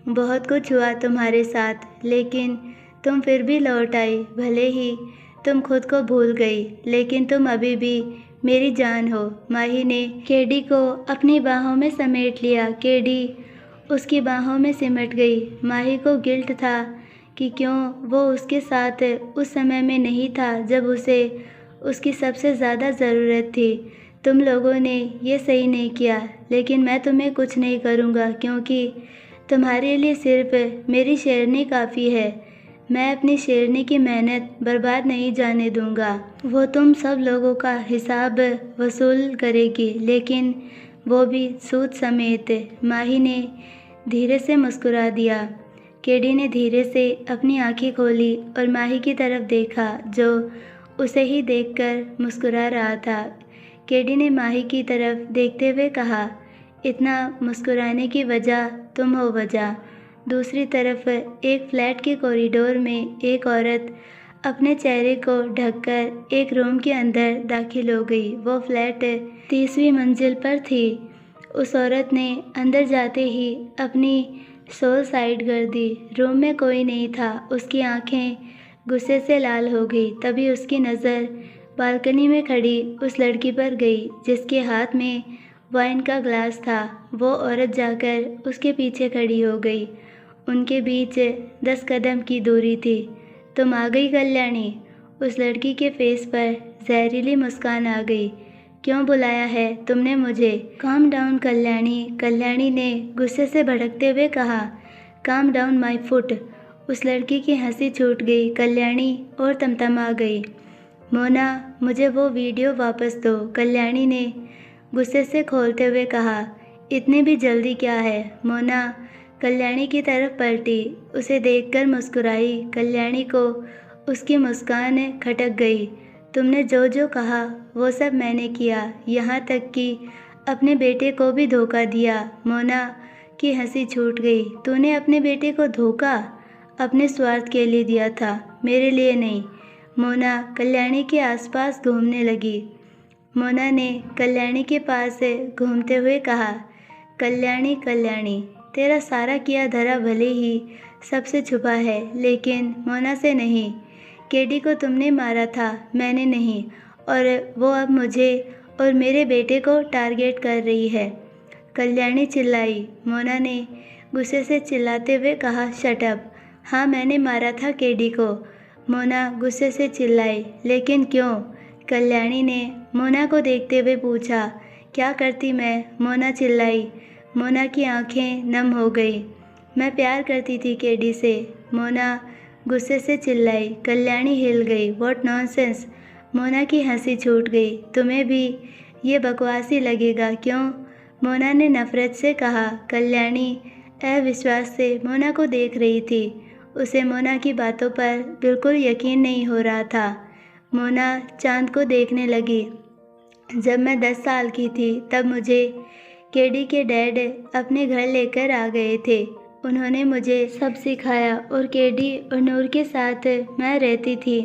बहुत कुछ हुआ तुम्हारे साथ, लेकिन तुम फिर भी लौट आई। भले ही तुम खुद को भूल गई, लेकिन तुम अभी भी मेरी जान हो। माही ने केडी को अपनी बाहों में समेट लिया। केडी उसकी बाहों में सिमट गई। माही को गिल्ट था कि क्यों वो उसके साथ उस समय में नहीं था जब उसे उसकी सबसे ज़्यादा ज़रूरत थी। तुम लोगों ने ये सही नहीं किया, लेकिन मैं तुम्हें कुछ नहीं करूँगा क्योंकि तुम्हारे लिए सिर्फ मेरी शेरनी काफ़ी है। मैं अपनी शेरनी की मेहनत बर्बाद नहीं जाने दूँगा। वो तुम सब लोगों का हिसाब वसूल करेगी, लेकिन वो भी सूद समेत। माही ने धीरे से मुस्कुरा दिया। केडी ने धीरे से अपनी आंखें खोली और माही की तरफ देखा, जो उसे ही देखकर मुस्कुरा रहा था। केडी ने माही की तरफ देखते हुए कहा, इतना मुस्कुराने की वजह तुम हो वजह। दूसरी तरफ एक फ्लैट के कॉरिडोर में एक औरत अपने चेहरे को ढककर एक रूम के अंदर दाखिल हो गई। वो फ्लैट 30वीं मंजिल पर थी। उस औरत ने अंदर जाते ही अपनी सोल साइड कर दी। रूम में कोई नहीं था। उसकी आंखें गुस्से से लाल हो गई। तभी उसकी नज़र बालकनी में खड़ी उस लड़की पर गई जिसके हाथ में वाइन का ग्लास था। वो औरत जाकर उसके पीछे खड़ी हो गई। उनके बीच 10 कदम की दूरी थी। तुम आ गई कल्याणी। उस लड़की के फेस पर जहरीली मुस्कान आ गई। क्यों बुलाया है तुमने मुझे? Calm down Kalyani. कल्याणी ने गुस्से से भड़कते हुए कहा, काम डाउन माय फुट। उस लड़की की हंसी छूट गई। कल्याणी और तमतमा गई। मोना, मुझे वो वीडियो वापस दो। कल्याणी ने गुस्से से खोलते हुए कहा, इतनी भी जल्दी क्या है? मोना कल्याणी की तरफ पलटी। उसे देखकर मुस्कुराई। कल्याणी को उसकी मुस्कान खटक गई। तुमने जो जो कहा वो सब मैंने किया, यहाँ तक कि अपने बेटे को भी धोखा दिया। मोना की हंसी छूट गई। तूने अपने बेटे को धोखा? अपने स्वार्थ के लिए दिया था, मेरे लिए नहीं। मोना कल्याणी के आसपास घूमने लगी। मोना ने कल्याणी के पास घूमते हुए कहा, कल्याणी कल्याणी, तेरा सारा किया धरा भले ही सबसे छुपा है, लेकिन मोना से नहीं। केडी को तुमने मारा था, मैंने नहीं, और वो अब मुझे और मेरे बेटे को टारगेट कर रही है। कल्याणी चिल्लाई। मोना ने गुस्से से चिल्लाते हुए कहा, शट अप। हाँ, मैंने मारा था केडी को। मोना गुस्से से चिल्लाई। लेकिन क्यों? कल्याणी ने मोना को देखते हुए पूछा। क्या करती मैं? मोना चिल्लाई। मोना की आंखें नम हो गई। मैं प्यार करती थी केडी से। मोना गुस्से से चिल्लाई। कल्याणी हिल गई। What nonsense. मोना की हंसी छूट गई। तुम्हें भी ये बकवासी लगेगा क्यों? मोना ने नफरत से कहा। कल्याणी अविश्वास से मोना को देख रही थी। उसे मोना की बातों पर बिल्कुल यकीन नहीं हो रहा था। मोना चांद को देखने लगी। जब मैं 10 साल की थी तब मुझे केडी के डैड अपने घर लेकर आ गए थे। उन्होंने मुझे सब सिखाया और केडी और नूर के साथ मैं रहती थी।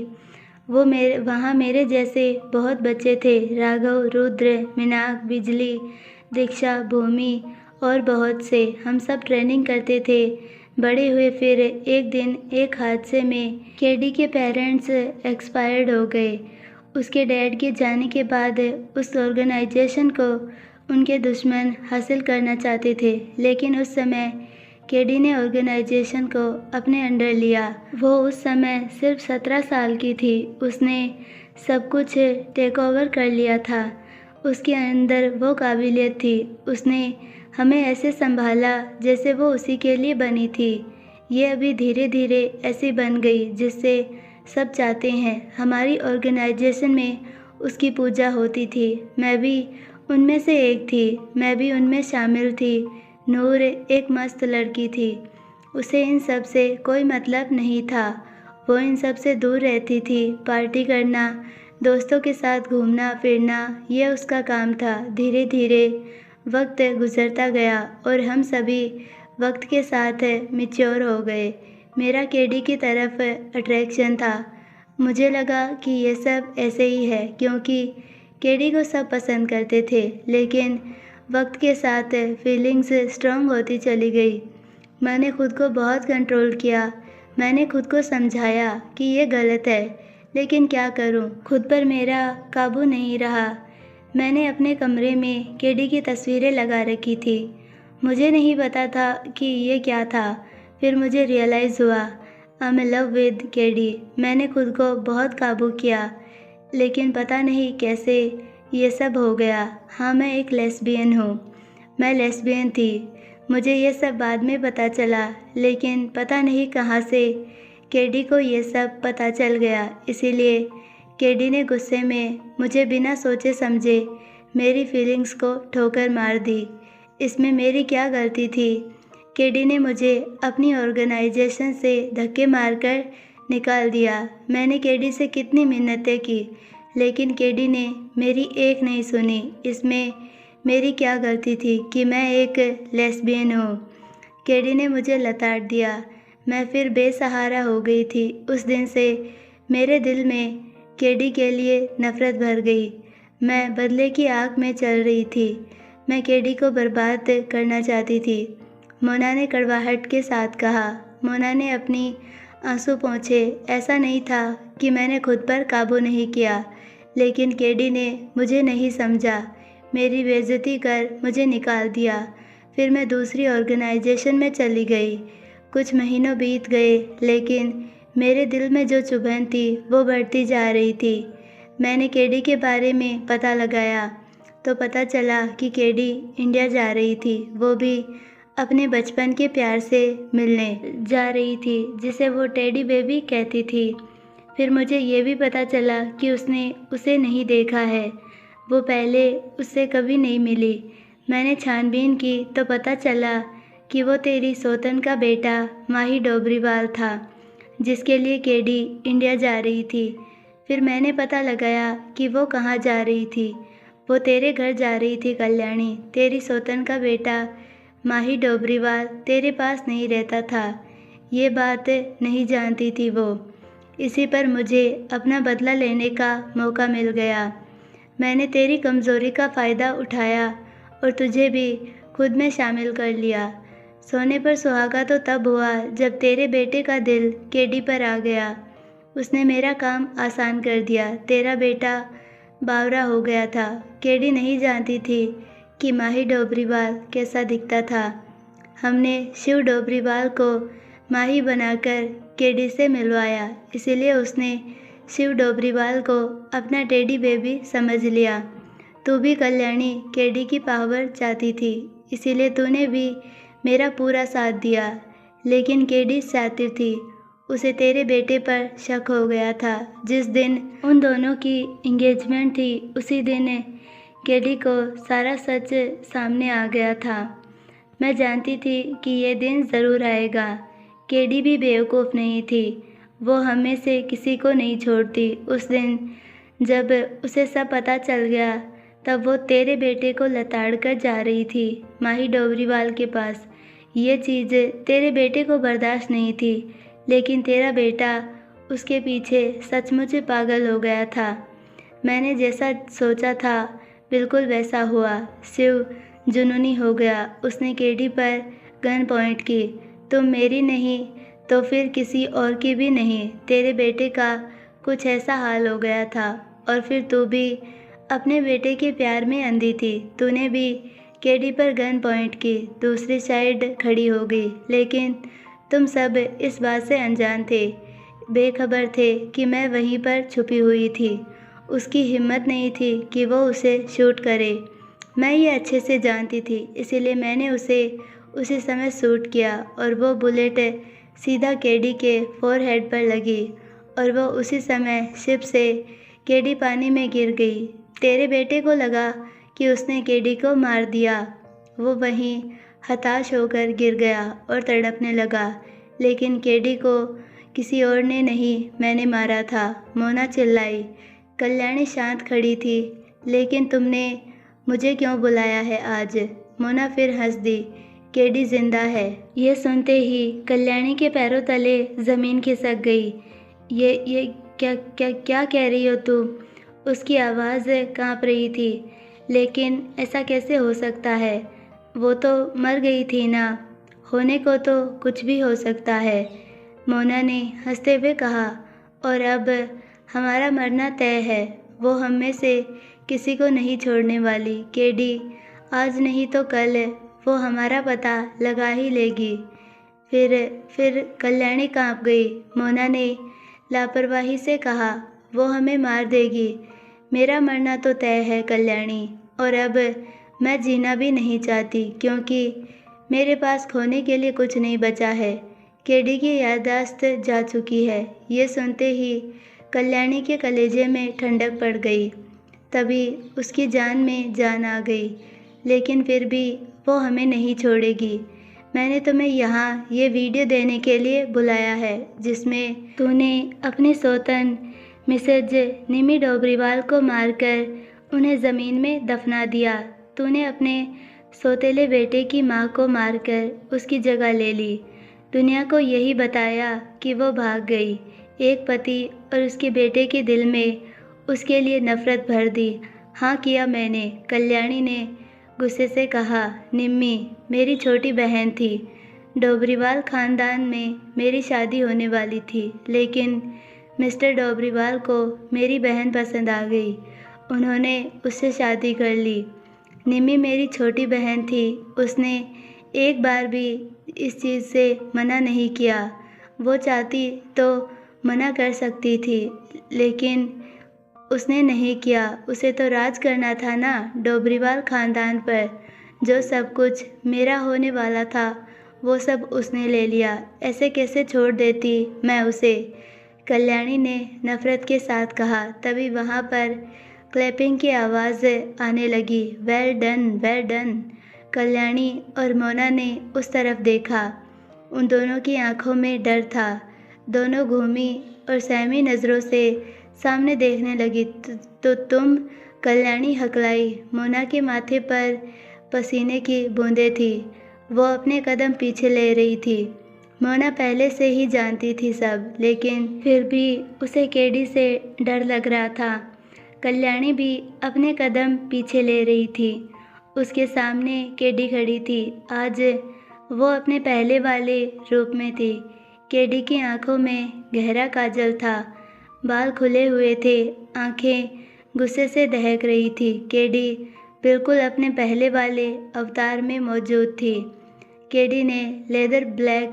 वहाँ मेरे जैसे बहुत बच्चे थे। राघव, रुद्र, मीनाक, बिजली, दीक्षा, भूमि और बहुत से। हम सब ट्रेनिंग करते थे। बड़े हुए फिर एक दिन एक हादसे में केडी के पेरेंट्स एक्सपायर्ड हो गए। उसके डैड के जाने के बाद उस ऑर्गेनाइजेशन को उनके दुश्मन हासिल करना चाहते थे, लेकिन उस समय केडी ने ऑर्गेनाइजेशन को अपने अंडर लिया। वो उस समय सिर्फ 17 साल की थी। उसने सब कुछ टेक ओवर कर लिया था। उसके अंदर वो काबिलियत थी। उसने हमें ऐसे संभाला जैसे वो उसी के लिए बनी थी। ये अभी धीरे धीरे ऐसी बन गई जिससे सब चाहते हैं। हमारी ऑर्गेनाइजेशन में उसकी पूजा होती थी। मैं भी उनमें से एक थी। मैं भी उनमें शामिल थी। नूर एक मस्त लड़की थी। उसे इन सब से कोई मतलब नहीं था। वो इन सब से दूर रहती थी। पार्टी करना, दोस्तों के साथ घूमना फिरना, ये उसका काम था। धीरे धीरे वक्त गुजरता गया और हम सभी वक्त के साथ मैच्योर हो गए। मेरा केडी की तरफ अट्रैक्शन था। मुझे लगा कि ये सब ऐसे ही है क्योंकि केडी को सब पसंद करते थे, लेकिन वक्त के साथ फीलिंग्स स्ट्रॉन्ग होती चली गई। मैंने खुद को बहुत कंट्रोल किया। मैंने खुद को समझाया कि ये गलत है, लेकिन क्या करूं, खुद पर मेरा काबू नहीं रहा। मैंने अपने कमरे में केडी की तस्वीरें लगा रखी थी। मुझे नहीं पता था कि ये क्या था। फिर मुझे रियलाइज़ हुआ, I am in love with KD. मैंने खुद को बहुत काबू किया, लेकिन पता नहीं कैसे ये सब हो गया। हाँ, मैं एक लेस्बियन हूँ। मैं लेस्बियन थी। मुझे ये सब बाद में पता चला, लेकिन पता नहीं कहाँ से केडी को ये सब पता चल गया। इसीलिए केडी ने गुस्से में मुझे बिना सोचे समझे मेरी फीलिंग्स को ठोकर मार दी। इसमें मेरी क्या गलती थी? केडी ने मुझे अपनी ऑर्गेनाइजेशन से धक्के मारकर निकाल दिया। मैंने केडी से कितनी मिन्नतें की, लेकिन केडी ने मेरी एक नहीं सुनी। इसमें मेरी क्या गलती थी कि मैं एक लेस्बियन हूँ? केडी ने मुझे लताड़ दिया। मैं फिर बेसहारा हो गई थी। उस दिन से मेरे दिल में केडी के लिए नफ़रत भर गई। मैं बदले की आग में चल रही थी। मैं केडी को बर्बाद करना चाहती थी, मोना ने कड़वाहट के साथ कहा। मोना ने अपनी आंसू पोंछे। ऐसा नहीं था कि मैंने खुद पर काबू नहीं किया, लेकिन केडी ने मुझे नहीं समझा। मेरी बेइज्जती कर मुझे निकाल दिया। फिर मैं दूसरी ऑर्गेनाइजेशन में चली गई। कुछ महीनों बीत गए, लेकिन मेरे दिल में जो चुभन थी वो बढ़ती जा रही थी। मैंने केडी के बारे में पता लगाया तो पता चला कि केडी इंडिया जा रही थी, वो भी अपने बचपन के प्यार से मिलने जा रही थी, जिसे वो टेडी बेबी कहती थी। फिर मुझे ये भी पता चला कि उसने उसे नहीं देखा है, वो पहले उससे कभी नहीं मिली। मैंने छानबीन की तो पता चला कि वो तेरी सौतन का बेटा माही डोबरीवाल था, जिसके लिए केडी इंडिया जा रही थी। फिर मैंने पता लगाया कि वो कहाँ जा रही थी। वो तेरे घर जा रही थी कल्याणी। तेरी सौतन का बेटा माही डोबरीवाल तेरे पास नहीं रहता था, ये बात नहीं जानती थी वो। इसी पर मुझे अपना बदला लेने का मौका मिल गया। मैंने तेरी कमज़ोरी का फ़ायदा उठाया और तुझे भी खुद में शामिल कर लिया। सोने पर सुहागा तो तब हुआ जब तेरे बेटे का दिल केडी पर आ गया। उसने मेरा काम आसान कर दिया। तेरा बेटा बावरा हो गया था। केडी नहीं जानती थी कि माही डोबरीवाल कैसा दिखता था। हमने शिव डोबरीवाल को माही बनाकर केडी से मिलवाया, इसीलिए उसने शिव डोबरीवाल को अपना टेडी बेबी समझ लिया। तू भी कल्याणी केडी की पावर चाहती थी, इसीलिए तूने भी मेरा पूरा साथ दिया। लेकिन केडी शातिर थी, उसे तेरे बेटे पर शक हो गया था। जिस दिन उन दोनों की इंगेजमेंट थी, उसी दिन केडी को सारा सच सामने आ गया था। मैं जानती थी कि ये दिन ज़रूर आएगा। केडी भी बेवकूफ़ नहीं थी, वो हम में से किसी को नहीं छोड़ती। उस दिन जब उसे सब पता चल गया, तब वो तेरे बेटे को लताड़ कर जा रही थी माही डोबरीवाल के पास। ये चीज़ तेरे बेटे को बर्दाश्त नहीं थी, लेकिन तेरा बेटा उसके पीछे सचमुच पागल हो गया था। मैंने जैसा सोचा था बिल्कुल वैसा हुआ। शिव जुनूनी हो गया। उसने केडी पर गन पॉइंट की। तुम मेरी नहीं तो फिर किसी और की भी नहीं। तेरे बेटे का कुछ ऐसा हाल हो गया था। और फिर तू भी अपने बेटे के प्यार में अंधी थी। तूने भी केडी पर गन पॉइंट की, दूसरी साइड खड़ी हो गई। लेकिन तुम सब इस बात से अनजान थे, बेखबर थे कि मैं वहीं पर छुपी हुई थी। उसकी हिम्मत नहीं थी कि वो उसे शूट करे। मैं ये अच्छे से जानती थी, इसीलिए मैंने उसे उसी समय शूट किया और वो बुलेट सीधा केडी के फोरहेड पर लगी और वो उसी समय शिप से केडी पानी में गिर गई। तेरे बेटे को लगा कि उसने केडी को मार दिया। वो वहीं हताश होकर गिर गया और तड़पने लगा। लेकिन केडी को किसी और ने नहीं, मैंने मारा था, मोना चिल्लाई। कल्याणी शांत खड़ी थी। लेकिन तुमने मुझे क्यों बुलाया है आज? मोना फिर हंस दी। केडी जिंदा है। ये सुनते ही कल्याणी के पैरों तले ज़मीन खिसक गई। ये क्या क्या क्या कह रही हो तुम? उसकी आवाज़ कांप रही थी। लेकिन ऐसा कैसे हो सकता है? वो तो मर गई थी ना। होने को तो कुछ भी हो सकता है, मोना ने हंसते हुए कहा। और अब हमारा मरना तय है। वो हम में से किसी को नहीं छोड़ने वाली। केडी आज नहीं तो कल वो हमारा पता लगा ही लेगी। फिर कल्याणी कांप गई। मोना ने लापरवाही से कहा, वो हमें मार देगी। मेरा मरना तो तय है कल्याणी, और अब मैं जीना भी नहीं चाहती क्योंकि मेरे पास खोने के लिए कुछ नहीं बचा है। केडी की याददाश्त जा चुकी है। ये सुनते ही कल्याणी के कलेजे में ठंडक पड़ गई। तभी उसकी जान में जान आ गई। लेकिन फिर भी वो हमें नहीं छोड़ेगी। मैंने तुम्हें यहाँ ये वीडियो देने के लिए बुलाया है जिसमें तूने अपनी सौतन मिसेज निमी डोबरीवाल को मारकर उन्हें ज़मीन में दफना दिया। तूने अपने सौतेले बेटे की माँ को मारकर उसकी जगह ले ली। दुनिया को यही बताया कि वो भाग गई। एक पति और उसके बेटे के दिल में उसके लिए नफ़रत भर दी। हाँ किया मैंने, कल्याणी ने गुस्से से कहा। निम्मी मेरी छोटी बहन थी। डोबरीवाल ख़ानदान में मेरी शादी होने वाली थी, लेकिन मिस्टर डोबरीवाल को मेरी बहन पसंद आ गई। उन्होंने उससे शादी कर ली। निम्मी मेरी छोटी बहन थी। उसने एक बार भी इस चीज़ से मना नहीं किया। वो चाहती तो मना कर सकती थी, लेकिन उसने नहीं किया। उसे तो राज करना था ना डोबरीवाल ख़ानदान पर। जो सब कुछ मेरा होने वाला था वो सब उसने ले लिया। ऐसे कैसे छोड़ देती मैं उसे, कल्याणी ने नफ़रत के साथ कहा। तभी वहाँ पर क्लैपिंग की आवाज़ आने लगी। Well done, well done. Kalyani और मोना ने उस तरफ देखा। उन दोनों की आंखों में डर था। दोनों घूमी और सहमी नज़रों से सामने देखने लगी। तो तुम, कल्याणी हकलाई। मोना के माथे पर पसीने की बूंदें थी। वो अपने कदम पीछे ले रही थी। मोना पहले से ही जानती थी सब, लेकिन फिर भी उसे केडी से डर लग रहा था। कल्याणी भी अपने कदम पीछे ले रही थी। उसके सामने केडी खड़ी थी। आज वो अपने पहले वाले रूप में थी। केडी की आंखों में गहरा काजल था। बाल खुले हुए थे। आंखें गुस्से से दहक रही थी। केडी बिल्कुल अपने पहले वाले अवतार में मौजूद थी। केडी ने लेदर ब्लैक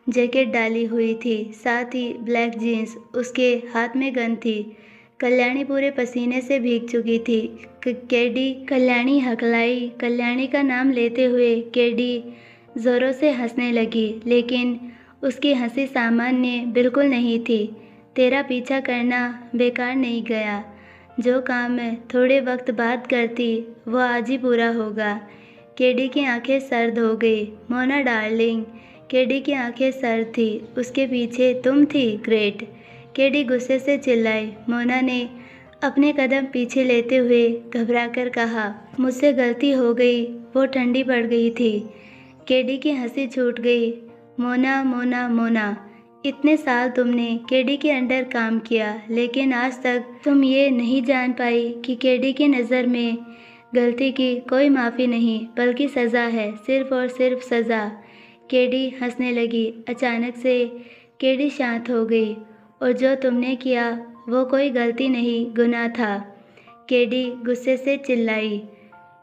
जैकेट डाली हुई थी, साथ ही ब्लैक जीन्स। उसके हाथ में गन थी। कल्याणी पूरे पसीने से भीग चुकी थी। केडी, कल्याणी हकलाई। कल्याणी का नाम लेते हुए केडी ज़ोरों से हंसने लगी, लेकिन उसकी हंसी सामान्य बिल्कुल नहीं थी। तेरा पीछा करना बेकार नहीं गया। जो काम थोड़े वक्त बाद करती वो आज ही पूरा होगा। केडी की आंखें सर्द हो गई। मोना डार्लिंग। केडी की आंखें सर्द थी। उसके पीछे तुम थी, ग्रेट। केडी गुस्से से चिल्लाई। मोना ने अपने कदम पीछे लेते हुए घबराकर कहा, मुझसे गलती हो गई। वो ठंडी पड़ गई थी। केडी की हंसी छूट गई। मोना, मोना, मोना, इतने साल तुमने केडी के अंडर काम किया, लेकिन आज तक तुम ये नहीं जान पाई कि केडी की नज़र में गलती की कोई माफ़ी नहीं, बल्कि सज़ा है, सिर्फ़ और सिर्फ सज़ा। केडी हंसने लगी। अचानक से केडी शांत हो गई। और जो तुमने किया वो कोई गलती नहीं, गुनाह था। केडी गुस्से से चिल्लाई।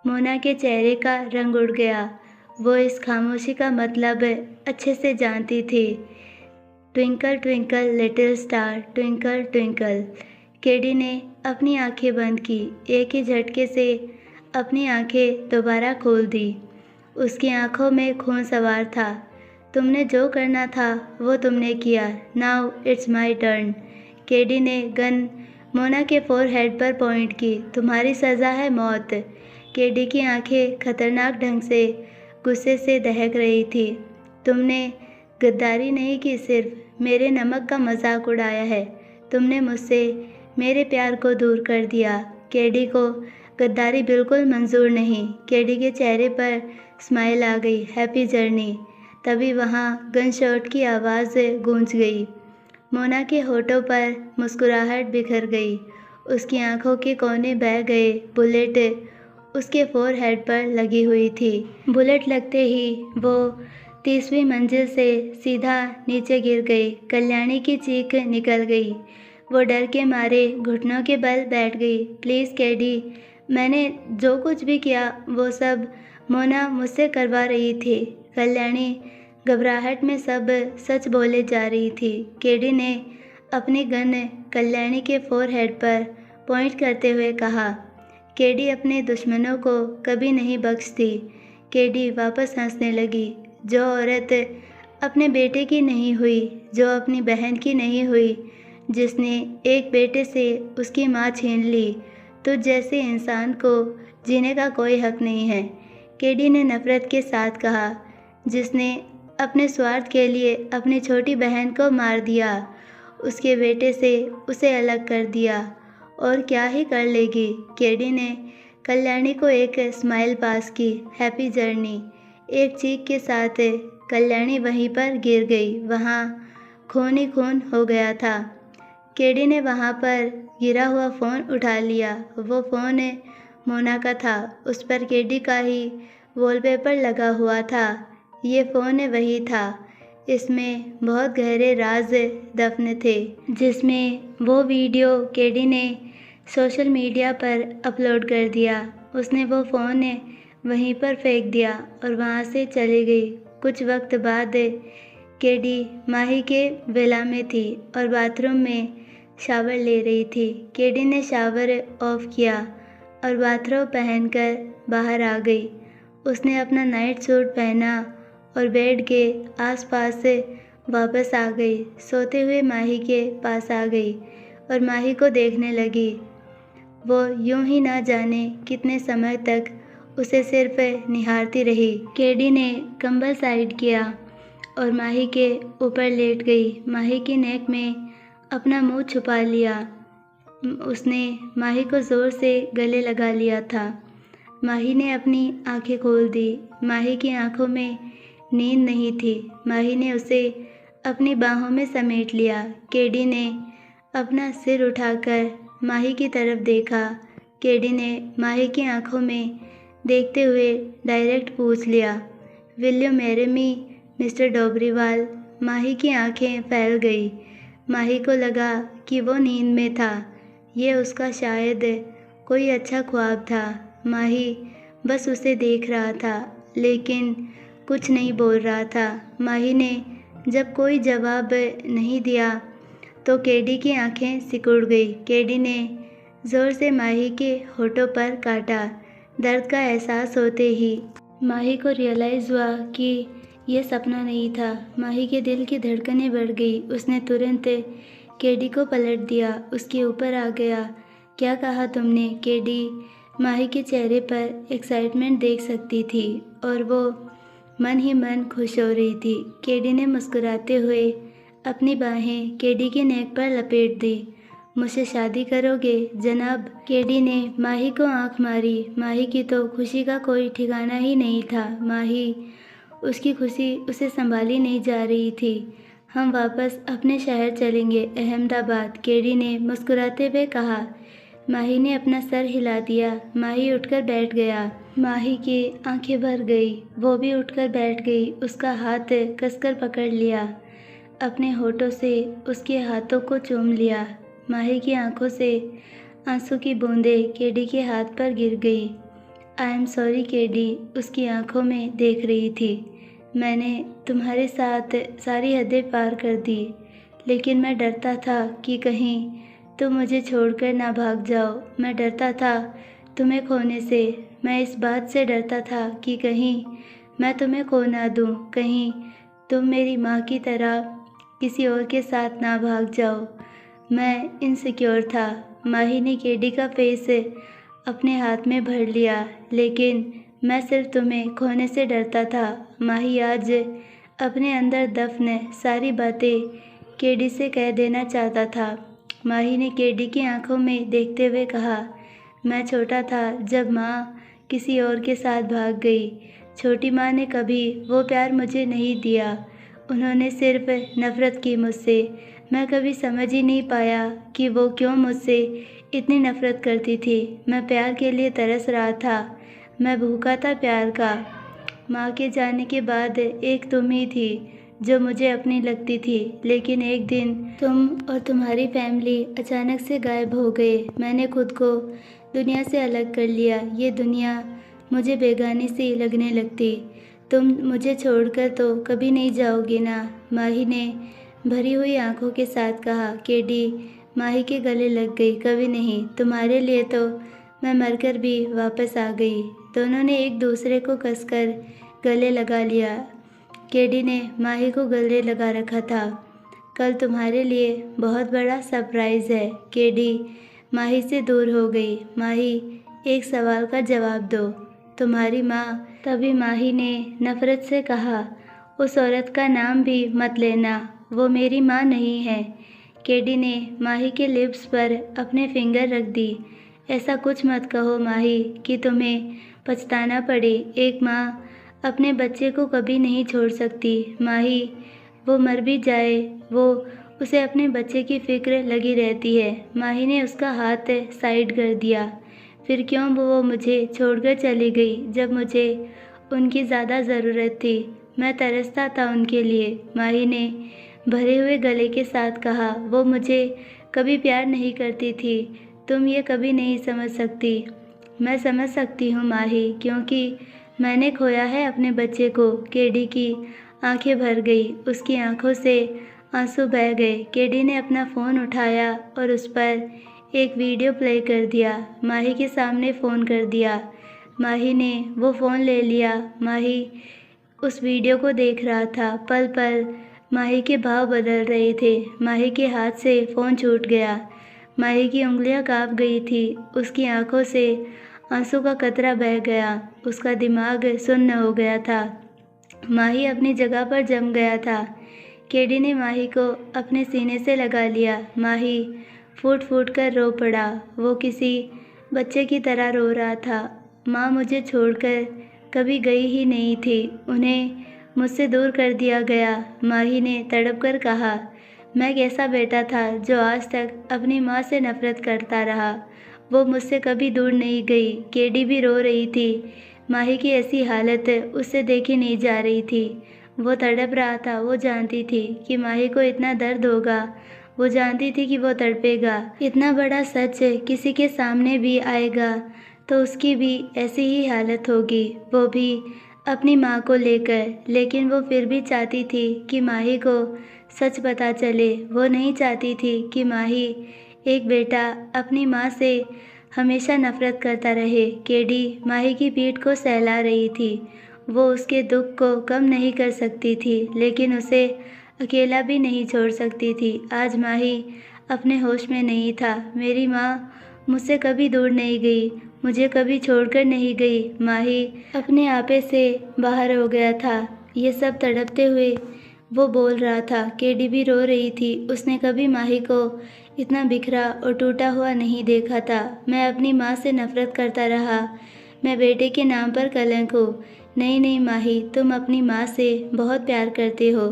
मोना के चेहरे का रंग उड़ गया। वो इस खामोशी का मतलब अच्छे से जानती थी। Twinkle twinkle little star, twinkle twinkle. KD ने अपनी आंखें बंद की। एक ही झटके से अपनी आंखें दोबारा खोल दी। उसकी आंखों में खून सवार था। तुमने जो करना था वो तुमने किया। Now it's my turn. KD ने गन मोना के फोरहेड पर पॉइंट की। तुम्हारी सज़ा है मौत। केडी की आंखें खतरनाक ढंग से गुस्से से दहक रही थी। तुमने गद्दारी नहीं की, सिर्फ मेरे नमक का मजाक उड़ाया है। तुमने मुझसे मेरे प्यार को दूर कर दिया। केडी को गद्दारी बिल्कुल मंजूर नहीं। केडी के चेहरे पर स्माइल आ गई। Happy journey. तभी वहाँ गन शॉट की आवाज़ गूंज गई। मोना के होठों पर मुस्कुराहट बिखर गई। उसकी आंखों के कोने बह गए। बुलेट उसके फोरहेड पर लगी हुई थी। बुलेट लगते ही वो 30वीं मंजिल से सीधा नीचे गिर गई। कल्याणी की चीख निकल गई। वो डर के मारे घुटनों के बल बैठ गई। प्लीज़ केडी, मैंने जो कुछ भी किया वो सब मोना मुझसे करवा रही थी। कल्याणी घबराहट में सब सच बोले जा रही थी। केडी ने अपनी गन कल्याणी के फोरहेड पर पॉइंट करते हुए कहा। केडी अपने दुश्मनों को कभी नहीं बख्शती। केडी वापस हंसने लगी। जो औरत अपने बेटे की नहीं हुई, जो अपनी बहन की नहीं हुई, जिसने एक बेटे से उसकी माँ छीन ली, तुझ जैसे इंसान को जीने का कोई हक नहीं है। केडी ने नफ़रत के साथ कहा। जिसने अपने स्वार्थ के लिए अपनी छोटी बहन को मार दिया, उसके बेटे से उसे अलग कर दिया, और क्या ही कर लेगी। केडी ने कल्याणी को एक स्माइल पास की। Happy journey. एक चीख के साथ कल्याणी वहीं पर गिर गई। वहाँ खून ही खून हो गया था। केडी ने वहाँ पर गिरा हुआ फ़ोन उठा लिया। वो फ़ोन मोना का था। उस पर केडी का ही वॉलपेपर लगा हुआ था। ये फ़ोन वही था। इसमें बहुत गहरे राज दफन थे, जिसमें वो वीडियो केडी ने सोशल मीडिया पर अपलोड कर दिया। उसने वो फ़ोन वहीं पर फेंक दिया और वहाँ से चली गई। कुछ वक्त बाद केडी माही के विला में थी और बाथरूम में शावर ले रही थी। केडी ने शावर ऑफ किया और बाथरोब पहनकर बाहर आ गई। उसने अपना नाइट सूट पहना और बेड के आसपास से वापस आ गई। सोते हुए माही के पास आ गई और माही को देखने लगी। वो यूं ही ना जाने कितने समय तक उसे सिर्फ निहारती रही। केडी ने कंबल साइड किया और माही के ऊपर लेट गई। माही की नेक में अपना मुंह छुपा लिया। उसने माही को ज़ोर से गले लगा लिया था। माही ने अपनी आंखें खोल दी। माही की आंखों में नींद नहीं थी। माही ने उसे अपनी बाहों में समेट लिया। केडी ने अपना सिर उठाकर माही की तरफ देखा। केडी ने माही की आंखों में देखते हुए डायरेक्ट पूछ लिया, will you marry me mister Dobriwal. Mahi की आंखें फैल गई। माही को लगा कि वो नींद में था। ये उसका शायद कोई अच्छा ख्वाब था। माही बस उसे देख रहा था, लेकिन कुछ नहीं बोल रहा था। माही ने जब कोई जवाब नहीं दिया तो केडी की आंखें सिकुड़ गई। केडी ने ज़ोर से माही के होठों पर काटा। दर्द का एहसास होते ही माही को रियलाइज़ हुआ कि यह सपना नहीं था। माही के दिल की धड़कनें बढ़ गई। उसने तुरंत केडी को पलट दिया, उसके ऊपर आ गया। क्या कहा तुमने? केडी माही के चेहरे पर एक्साइटमेंट देख सकती थी और वो मन ही मन खुश हो रही थी। केडी ने मुस्कुराते हुए अपनी बाहें केडी के नेक पर लपेट दी। मुझसे शादी करोगे जनाब? केडी ने माही को आंख मारी। माही की तो खुशी का कोई ठिकाना ही नहीं था। माही, उसकी खुशी उसे संभाली नहीं जा रही थी। हम वापस अपने शहर चलेंगे, अहमदाबाद, केडी ने मुस्कुराते हुए कहा। माही ने अपना सर हिला दिया। माही उठकर बैठ गया। माही की आंखें भर गई। वो भी उठकर बैठ गई। उसका हाथ कसकर पकड़ लिया। अपने होठों से उसके हाथों को चूम लिया। माही की आंखों से आंसू की बूंदें केडी के हाथ पर गिर गई। आई एम सॉरी केडी उसकी आंखों में देख रही थी। मैंने तुम्हारे साथ सारी हदें पार कर दी, लेकिन मैं डरता था कि कहीं तुम मुझे छोड़कर ना भाग जाओ। मैं डरता था तुम्हें खोने से। मैं इस बात से डरता था कि कहीं मैं तुम्हें खो ना दूँ, कहीं तुम मेरी माँ की तरह किसी और के साथ ना भाग जाओ। मैं इनसिक्योर था। माही ने केडी का फेस अपने हाथ में भर लिया। लेकिन मैं सिर्फ तुम्हें खोने से डरता था। माही आज अपने अंदर दफन सारी बातें केडी से कह देना चाहता था। माही ने केडी की आंखों में देखते हुए कहा, मैं छोटा था जब माँ किसी और के साथ भाग गई। छोटी माँ ने कभी वो प्यार मुझे नहीं दिया। उन्होंने सिर्फ नफ़रत की मुझसे। मैं कभी समझ ही नहीं पाया कि वो क्यों मुझसे इतनी नफ़रत करती थी। मैं प्यार के लिए तरस रहा था। मैं भूखा था प्यार का। माँ के जाने के बाद एक तुम ही थी जो मुझे अपनी लगती थी, लेकिन एक दिन तुम और तुम्हारी फैमिली अचानक से गायब हो गए। मैंने खुद को दुनिया से अलग कर लिया। ये दुनिया मुझे बेगानी सी लगने लगती। तुम मुझे छोड़कर तो कभी नहीं जाओगी ना? माही ने भरी हुई आंखों के साथ कहा। केडी माही के गले लग गई। कभी नहीं, तुम्हारे लिए तो मैं मरकर भी वापस आ गई। दोनों ने एक दूसरे को कसकर गले लगा लिया। केडी ने माही को गले लगा रखा था। कल तुम्हारे लिए बहुत बड़ा सरप्राइज़ है। केडी माही से दूर हो गई। माही, एक सवाल का जवाब दो, तुम्हारी माँ? तभी माही ने नफ़रत से कहा, उस औरत का नाम भी मत लेना, वो मेरी माँ नहीं है। केडी ने माही के लिप्स पर अपने फिंगर रख दी। ऐसा कुछ मत कहो माही कि तुम्हें पछताना पड़े। एक माँ अपने बच्चे को कभी नहीं छोड़ सकती। माही, वो मर भी जाए, उसे अपने बच्चे की फ़िक्र लगी रहती है। माही ने उसका हाथ साइड कर दिया। फिर क्यों वो मुझे छोड़कर चली गई जब मुझे उनकी ज़्यादा ज़रूरत थी? मैं तरसता था उनके लिए। माही ने भरे हुए गले के साथ कहा, वो मुझे कभी प्यार नहीं करती थी। तुम ये कभी नहीं समझ सकती। मैं समझ सकती हूँ माही, क्योंकि मैंने खोया है अपने बच्चे को। केडी की आंखें भर गई। उसकी आंखों से आंसू बह गए। केडी ने अपना फ़ोन उठाया और उस पर एक वीडियो प्ले कर दिया। माही के सामने फ़ोन कर दिया। माही ने वो फ़ोन ले लिया। माही उस वीडियो को देख रहा था। पल पल माही के भाव बदल रहे थे। माही के हाथ से फ़ोन छूट गया। माही की उंगलियां कांप गई थी। उसकी आंखों से आंसू का कतरा बह गया। उसका दिमाग सुन्न हो गया था। माही अपनी जगह पर जम गया था। केडी ने माही को अपने सीने से लगा लिया। माही फूट फूट कर रो पड़ा। वो किसी बच्चे की तरह रो रहा था। माँ मुझे छोड़कर कभी गई ही नहीं थी। उन्हें मुझसे दूर कर दिया गया। माही ने तड़प कर कहा, मैं कैसा बेटा था जो आज तक अपनी माँ से नफ़रत करता रहा। वो मुझसे कभी दूर नहीं गई। केडी भी रो रही थी। माही की ऐसी हालत उससे देखी नहीं जा रही थी। वो तड़प रहा था। वो जानती थी कि माही को इतना दर्द होगा। वो जानती थी कि वो तड़पेगा। इतना बड़ा सच किसी के सामने भी आएगा तो उसकी भी ऐसी ही हालत होगी, वो भी अपनी माँ को लेकर। लेकिन वो फिर भी चाहती थी कि माही को सच पता चले। वो नहीं चाहती थी कि माही, एक बेटा, अपनी माँ से हमेशा नफ़रत करता रहे। केडी माही की पीठ को सहला रही थी। वो उसके दुख को कम नहीं कर सकती थी, लेकिन उसे अकेला भी नहीं छोड़ सकती थी। आज माही अपने होश में नहीं था। मेरी माँ मुझसे कभी दूर नहीं गई, मुझे कभी छोड़कर नहीं गई। माही अपने आपे से बाहर हो गया था। ये सब तड़पते हुए वो बोल रहा था। केडी भी रो रही थी। उसने कभी माही को इतना बिखरा और टूटा हुआ नहीं देखा था। मैं अपनी माँ से नफ़रत करता रहा। मैं बेटे के नाम पर कलंक हूँ। नहीं नहीं माही, तुम अपनी माँ से बहुत प्यार करते हो।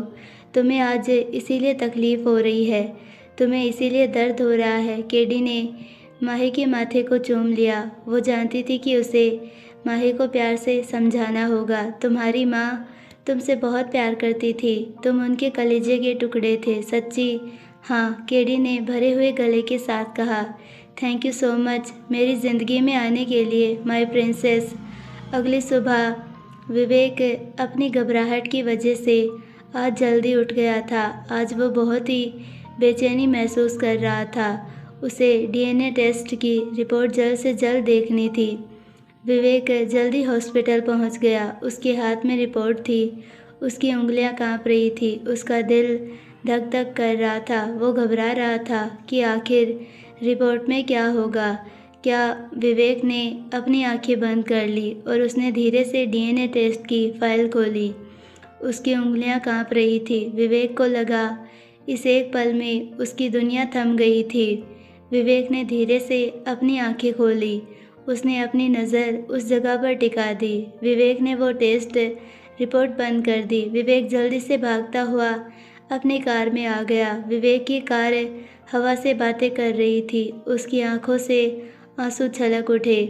तुम्हें आज इसीलिए तकलीफ़ हो रही है, तुम्हें इसीलिए दर्द हो रहा है। केडी ने माही के माथे को चूम लिया। वो जानती थी कि उसे माही को प्यार से समझाना होगा। तुम्हारी माँ तुमसे बहुत प्यार करती थी। तुम उनके कलेजे के टुकड़े थे। सच्ची? हाँ, केडी ने भरे हुए गले के साथ कहा। थैंक यू सो मच मेरी ज़िंदगी में आने के लिए, माय प्रिंसेस। अगली सुबह विवेक अपनी घबराहट की वजह से आज जल्दी उठ गया था। आज वो बहुत ही बेचैनी महसूस कर रहा था। उसे डीएनए टेस्ट की रिपोर्ट जल्द से जल्द देखनी थी। विवेक जल्दी हॉस्पिटल पहुंच गया। उसके हाथ में रिपोर्ट थी। उसकी उंगलियां कांप रही थी। उसका दिल धक धक कर रहा था। वो घबरा रहा था कि आखिर रिपोर्ट में क्या होगा। क्या विवेक ने अपनी आंखें बंद कर ली और उसने धीरे से डीएनए टेस्ट की फाइल खोली। उसकी उंगलियां कांप रही थी। विवेक को लगा इस एक पल में उसकी दुनिया थम गई थी। विवेक ने धीरे से अपनी आंखें खोली। उसने अपनी नज़र उस जगह पर टिका दी। विवेक ने वो टेस्ट रिपोर्ट बंद कर दी। विवेक जल्दी से भागता हुआ अपनी कार में आ गया। विवेक की कार हवा से बातें कर रही थी। उसकी आंखों से आंसू छलक उठे।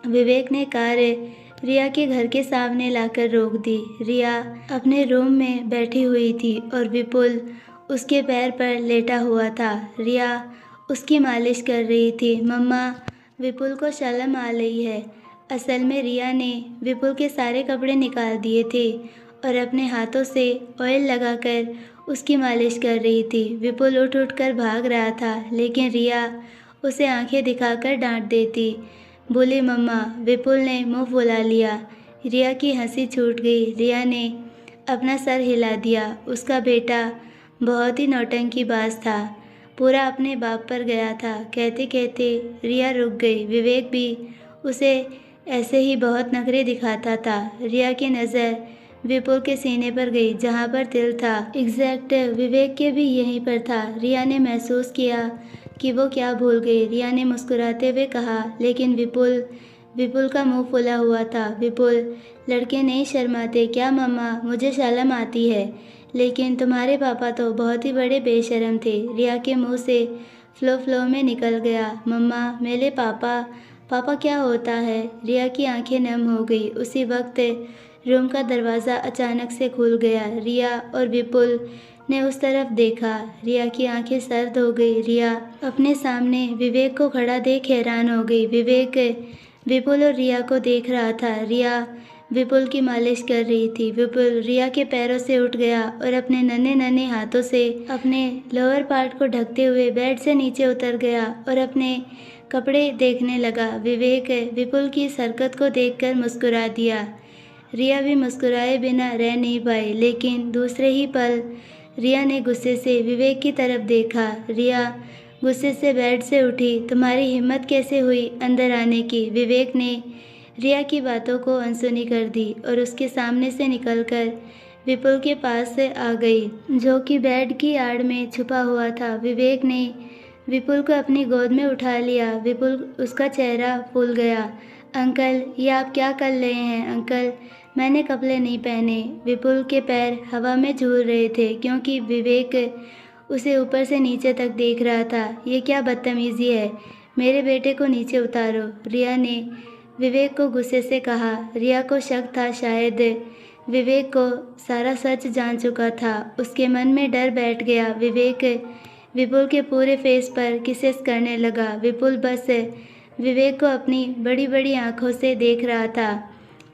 विवेक ने कार रिया के घर के सामने लाकर रोक दी। रिया अपने रूम में बैठी हुई थी और विपुल उसके पैर पर लेटा हुआ था। रिया उसकी मालिश कर रही थी। मम्मा, विपुल को शर्म आ रही है। असल में रिया ने विपुल के सारे कपड़े निकाल दिए थे और अपने हाथों से ऑयल लगाकर उसकी मालिश कर रही थी। विपुल उठ कर भाग रहा था, लेकिन रिया उसे आंखें दिखाकर डांट देती। बोली, मम्मा। विपुल ने मुंह फुला लिया। रिया की हंसी छूट गई। रिया ने अपना सर हिला दिया। उसका बेटा बहुत ही नौटंकीबाज था, पूरा अपने बाप पर गया था। कहते कहते रिया रुक गई। विवेक भी उसे ऐसे ही बहुत नखरे दिखाता था। रिया की नज़र विपुल के सीने पर गई, जहाँ पर तिल था। एग्जैक्ट विवेक के भी यहीं पर था। रिया ने महसूस किया कि वो क्या भूल गई। रिया ने मुस्कुराते हुए कहा, लेकिन विपुल का मुंह फुला हुआ था। विपुल, लड़के नहीं शर्माते क्या मम्मा? मुझे शर्म आती है, लेकिन तुम्हारे पापा तो बहुत ही बड़े बेशर्म थे। रिया के मुंह से फ्लो में निकल गया, मम्मा मेरे पापा क्या होता है? रिया की आंखें नम हो गई। उसी वक्त रूम का दरवाज़ा अचानक से खुल गया। रिया और विपुल ने उस तरफ देखा। रिया की आंखें सर्द हो गई। रिया अपने सामने विवेक को खड़ा देख हैरान हो गई। विवेक विपुल और रिया को देख रहा था। रिया विपुल की मालिश कर रही थी। विपुल रिया के पैरों से उठ गया और अपने नन्हे नन्हे हाथों से अपने लोअर पार्ट को ढकते हुए बेड से नीचे उतर गया और अपने कपड़े देखने लगा। विवेक विपुल की इस हरकत को देखकर मुस्कुरा दिया। रिया भी मुस्कुराए बिना रह नहीं पाई, लेकिन दूसरे ही पल रिया ने गुस्से से विवेक की तरफ देखा। रिया गुस्से से बेड से उठी। तुम्हारी हिम्मत कैसे हुई अंदर आने की? विवेक ने रिया की बातों को अनसुनी कर दी और उसके सामने से निकलकर विपुल के पास से आ गई, जो कि बेड की आड़ में छुपा हुआ था। विवेक ने विपुल को अपनी गोद में उठा लिया। विपुल, उसका चेहरा फूल गया। अंकल, ये आप क्या कर रहे हैं? अंकल, मैंने कपड़े नहीं पहने। विपुल के पैर हवा में झूल रहे थे, क्योंकि विवेक उसे ऊपर से नीचे तक देख रहा था। ये क्या बदतमीज़ी है? मेरे बेटे को नीचे उतारो, रिया ने विवेक को गुस्से से कहा। रिया को शक था, शायद विवेक को सारा सच जान चुका था। उसके मन में डर बैठ गया। विवेक विपुल के पूरे फेस पर किसेस करने लगा। विपुल बस विवेक को अपनी बड़ी बड़ी आंखों से देख रहा था।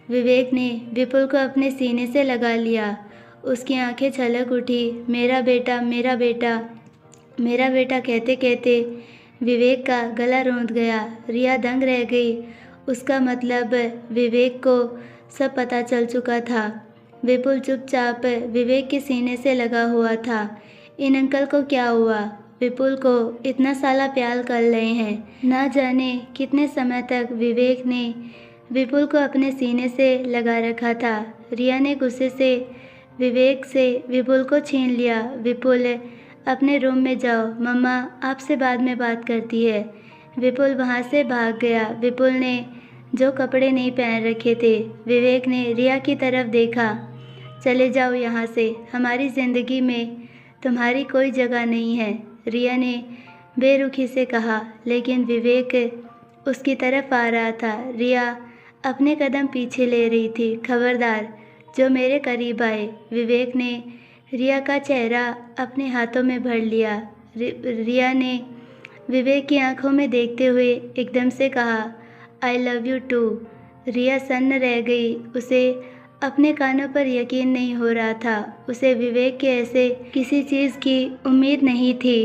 विवेक ने विपुल को अपने सीने से लगा लिया। उसकी आंखें छलक उठी। मेरा बेटा, मेरा बेटा, मेरा बेटा कहते कहते विवेक का गला रूंध गया। रिया दंग रह गई। उसका मतलब विवेक को सब पता चल चुका था। विपुल चुपचाप विवेक के सीने से लगा हुआ था। इन अंकल को क्या हुआ? विपुल को इतना साला प्यार कर रहे हैं। ना जाने कितने समय तक विवेक ने विपुल को अपने सीने से लगा रखा था। रिया ने गुस्से से विवेक से विपुल को छीन लिया। विपुल, अपने रूम में जाओ, मम्मा आपसे बाद में बात करती है। विपुल वहाँ से भाग गया। विपुल ने जो कपड़े नहीं पहन रखे थे। विवेक ने रिया की तरफ देखा। चले जाओ यहाँ से, हमारी ज़िंदगी में तुम्हारी कोई जगह नहीं है, रिया ने बेरुखी से कहा। लेकिन विवेक उसकी तरफ आ रहा था। रिया अपने कदम पीछे ले रही थी। खबरदार जो मेरे करीब आए। विवेक ने रिया का चेहरा अपने हाथों में भर लिया। रिया ने विवेक की आंखों में देखते हुए एकदम से कहा, आई लव यू टू। रिया सन्न रह गई। उसे अपने कानों पर यकीन नहीं हो रहा था। उसे विवेक के ऐसे किसी चीज़ की उम्मीद नहीं थी।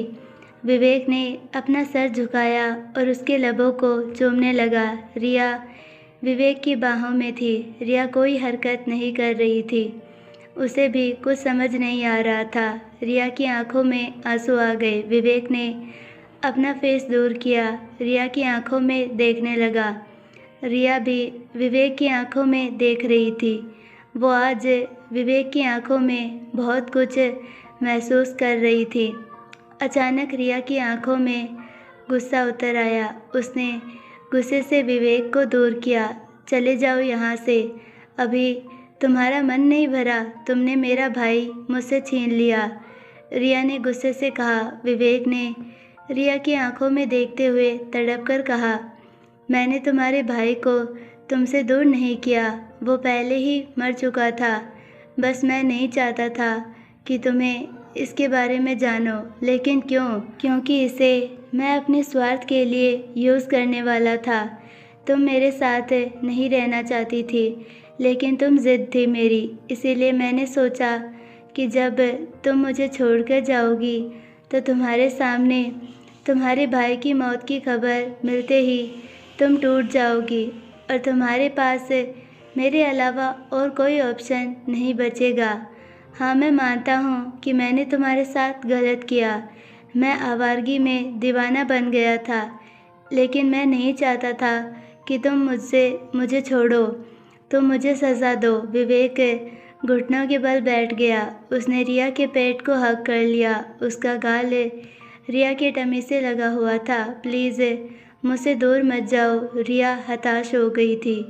विवेक ने अपना सर झुकाया और उसके लबों को चूमने लगा। रिया विवेक की बाहों में थी। रिया कोई हरकत नहीं कर रही थी। उसे भी कुछ समझ नहीं आ रहा था। रिया की आंखों में आंसू आ गए। विवेक ने अपना फेस दूर किया। रिया की आंखों में देखने लगा। रिया भी विवेक की आंखों में देख रही थी। वो आज विवेक की आंखों में बहुत कुछ महसूस कर रही थी। अचानक रिया की आंखों में गुस्सा उतर आया। उसने गुस्से से विवेक को दूर किया। चले जाओ यहाँ से, अभी तुम्हारा मन नहीं भरा? तुमने मेरा भाई मुझसे छीन लिया, रिया ने गुस्से से कहा। विवेक ने रिया की आंखों में देखते हुए तड़प कर कहा, मैंने तुम्हारे भाई को तुमसे दूर नहीं किया, वो पहले ही मर चुका था। बस मैं नहीं चाहता था कि तुम्हें इसके बारे में जानो। लेकिन क्यों? क्योंकि इसे मैं अपने स्वार्थ के लिए यूज़ करने वाला था। तुम मेरे साथ नहीं रहना चाहती थी, लेकिन तुम ज़िद थी मेरी, इसीलिए मैंने सोचा कि जब तुम मुझे छोड़कर जाओगी तो तुम्हारे सामने तुम्हारे भाई की मौत की खबर मिलते ही तुम टूट जाओगी और तुम्हारे पास मेरे अलावा और कोई ऑप्शन नहीं बचेगा। हाँ, मैं मानता हूँ कि मैंने तुम्हारे साथ गलत किया। मैं आवारगी में दीवाना बन गया था, लेकिन मैं नहीं चाहता था कि तुम मुझे छोड़ो। तुम मुझे सज़ा दो। विवेक घुटनों के बल बैठ गया। उसने रिया के पेट को हग कर लिया। उसका गाल रिया के टमी से लगा हुआ था। प्लीज़ मुझसे दूर मत जाओ। रिया हताश हो गई थी।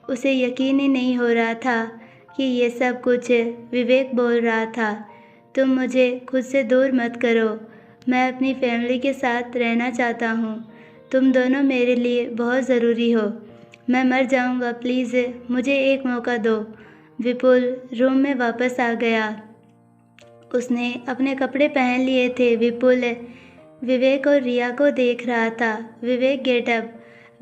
उसे यकीन ही नहीं हो रहा था कि ये सब कुछ विवेक बोल रहा था। तुम मुझे खुद से दूर मत करो। मैं अपनी फैमिली के साथ रहना चाहता हूँ। तुम दोनों मेरे लिए बहुत ज़रूरी हो। मैं मर जाऊँगा, प्लीज़ मुझे एक मौका दो। विपुल रूम में वापस आ गया। उसने अपने कपड़े पहन लिए थे। विपुल विवेक और रिया को देख रहा था। विवेक गेट अप।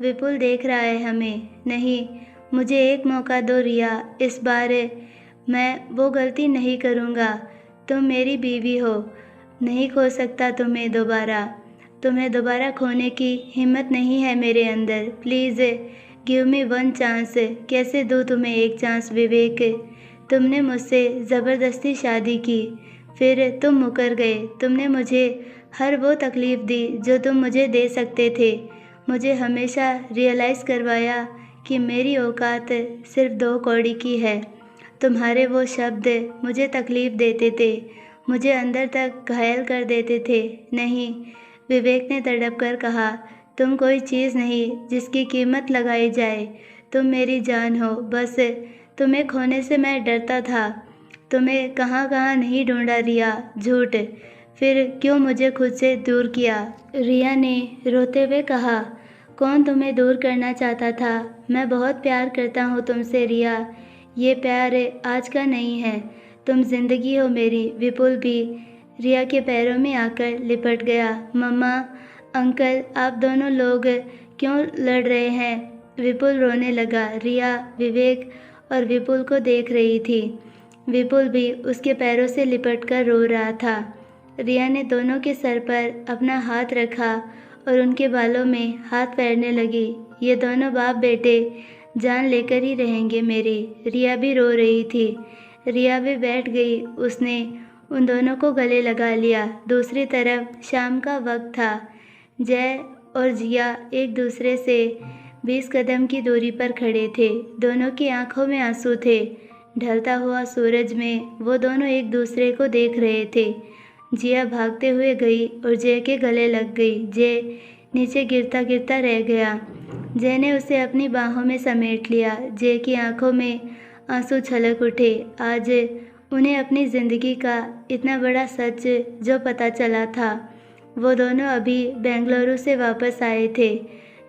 विपुल देख रहा है हमें। नहीं, मुझे एक मौका दो रिया। इस बार मैं वो गलती नहीं करूँगा। तुम मेरी बीवी हो। नहीं खो सकता तुम्हें दोबारा। तुम्हें दोबारा खोने की हिम्मत नहीं है मेरे अंदर। Please give me one chance. कैसे दूँ तुम्हें एक चांस विवेक? तुमने मुझसे ज़बरदस्ती शादी की, फिर तुम मुकर गए। तुमने मुझे हर वो तकलीफ़ दी जो तुम मुझे दे सकते थे। मुझे हमेशा रियलाइज़ करवाया कि मेरी औकात सिर्फ 2 कौड़ी की है। तुम्हारे वो शब्द मुझे तकलीफ़ देते थे, मुझे अंदर तक घायल कर देते थे। नहीं, विवेक ने तड़प कर कहा, तुम कोई चीज़ नहीं जिसकी कीमत लगाई जाए। तुम मेरी जान हो। बस तुम्हें खोने से मैं डरता था। तुम्हें कहाँ कहाँ नहीं ढूंढा रिया। झूठ। फिर क्यों मुझे खुद से दूर किया? रिया ने रोते हुए कहा, कौन तुम्हें दूर करना चाहता था? मैं बहुत प्यार करता हूँ तुमसे रिया। ये प्यार आज का नहीं है। तुम ज़िंदगी हो मेरी। विपुल भी रिया के पैरों में आकर लिपट गया। मम्मा, अंकल, आप दोनों लोग क्यों लड़ रहे हैं? विपुल रोने लगा। रिया विवेक और विपुल को देख रही थी। विपुल भी उसके पैरों से लिपटकर रो रहा था। रिया ने दोनों के सर पर अपना हाथ रखा और उनके बालों में हाथ फेरने लगी। ये दोनों बाप बेटे जान लेकर ही रहेंगे मेरी। रिया भी रो रही थी। रिया भी बैठ गई। उसने उन दोनों को गले लगा लिया। दूसरी तरफ शाम का वक्त था। जय और जिया एक दूसरे से 20 कदम की दूरी पर खड़े थे। दोनों की आंखों में आंसू थे। ढलता हुआ सूरज में वो दोनों एक दूसरे को देख रहे थे। जिया भागते हुए गई और जय के गले लग गई। जय नीचे गिरता गिरता रह गया। जय ने उसे अपनी बाहों में समेट लिया। जय की आंखों में आंसू छलक उठे। आज उन्हें अपनी ज़िंदगी का इतना बड़ा सच जो पता चला था। वो दोनों अभी बेंगलुरु से वापस आए थे।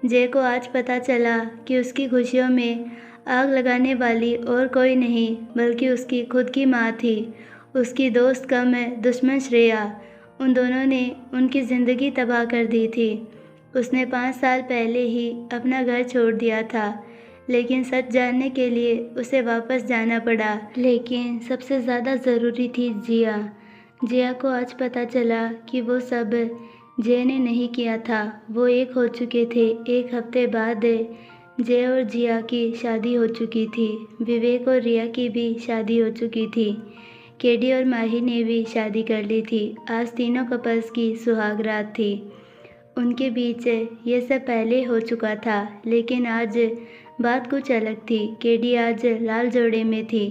जय को आज पता चला कि उसकी खुशियों में आग लगाने वाली और कोई नहीं बल्कि उसकी खुद की माँ थी। उसकी दोस्त कम दुश्मन श्रेया। उन दोनों ने उनकी ज़िंदगी तबाह कर दी थी। उसने 5 साल पहले ही अपना घर छोड़ दिया था, लेकिन सच जानने के लिए उसे वापस जाना पड़ा। लेकिन सबसे ज़्यादा ज़रूरी थी जिया। जिया को आज पता चला कि वो सब जय ने नहीं किया था। वो एक हो चुके थे। 1 हफ्ते बाद जय और जिया की शादी हो चुकी थी। विवेक और रिया की भी शादी हो चुकी थी। केडी और माही ने भी शादी कर ली थी। आज तीनों कपल्स की सुहाग रात थी। उनके बीच ये सब पहले हो चुका था, लेकिन आज बात कुछ अलग थी। केडी आज लाल जोड़े में थी,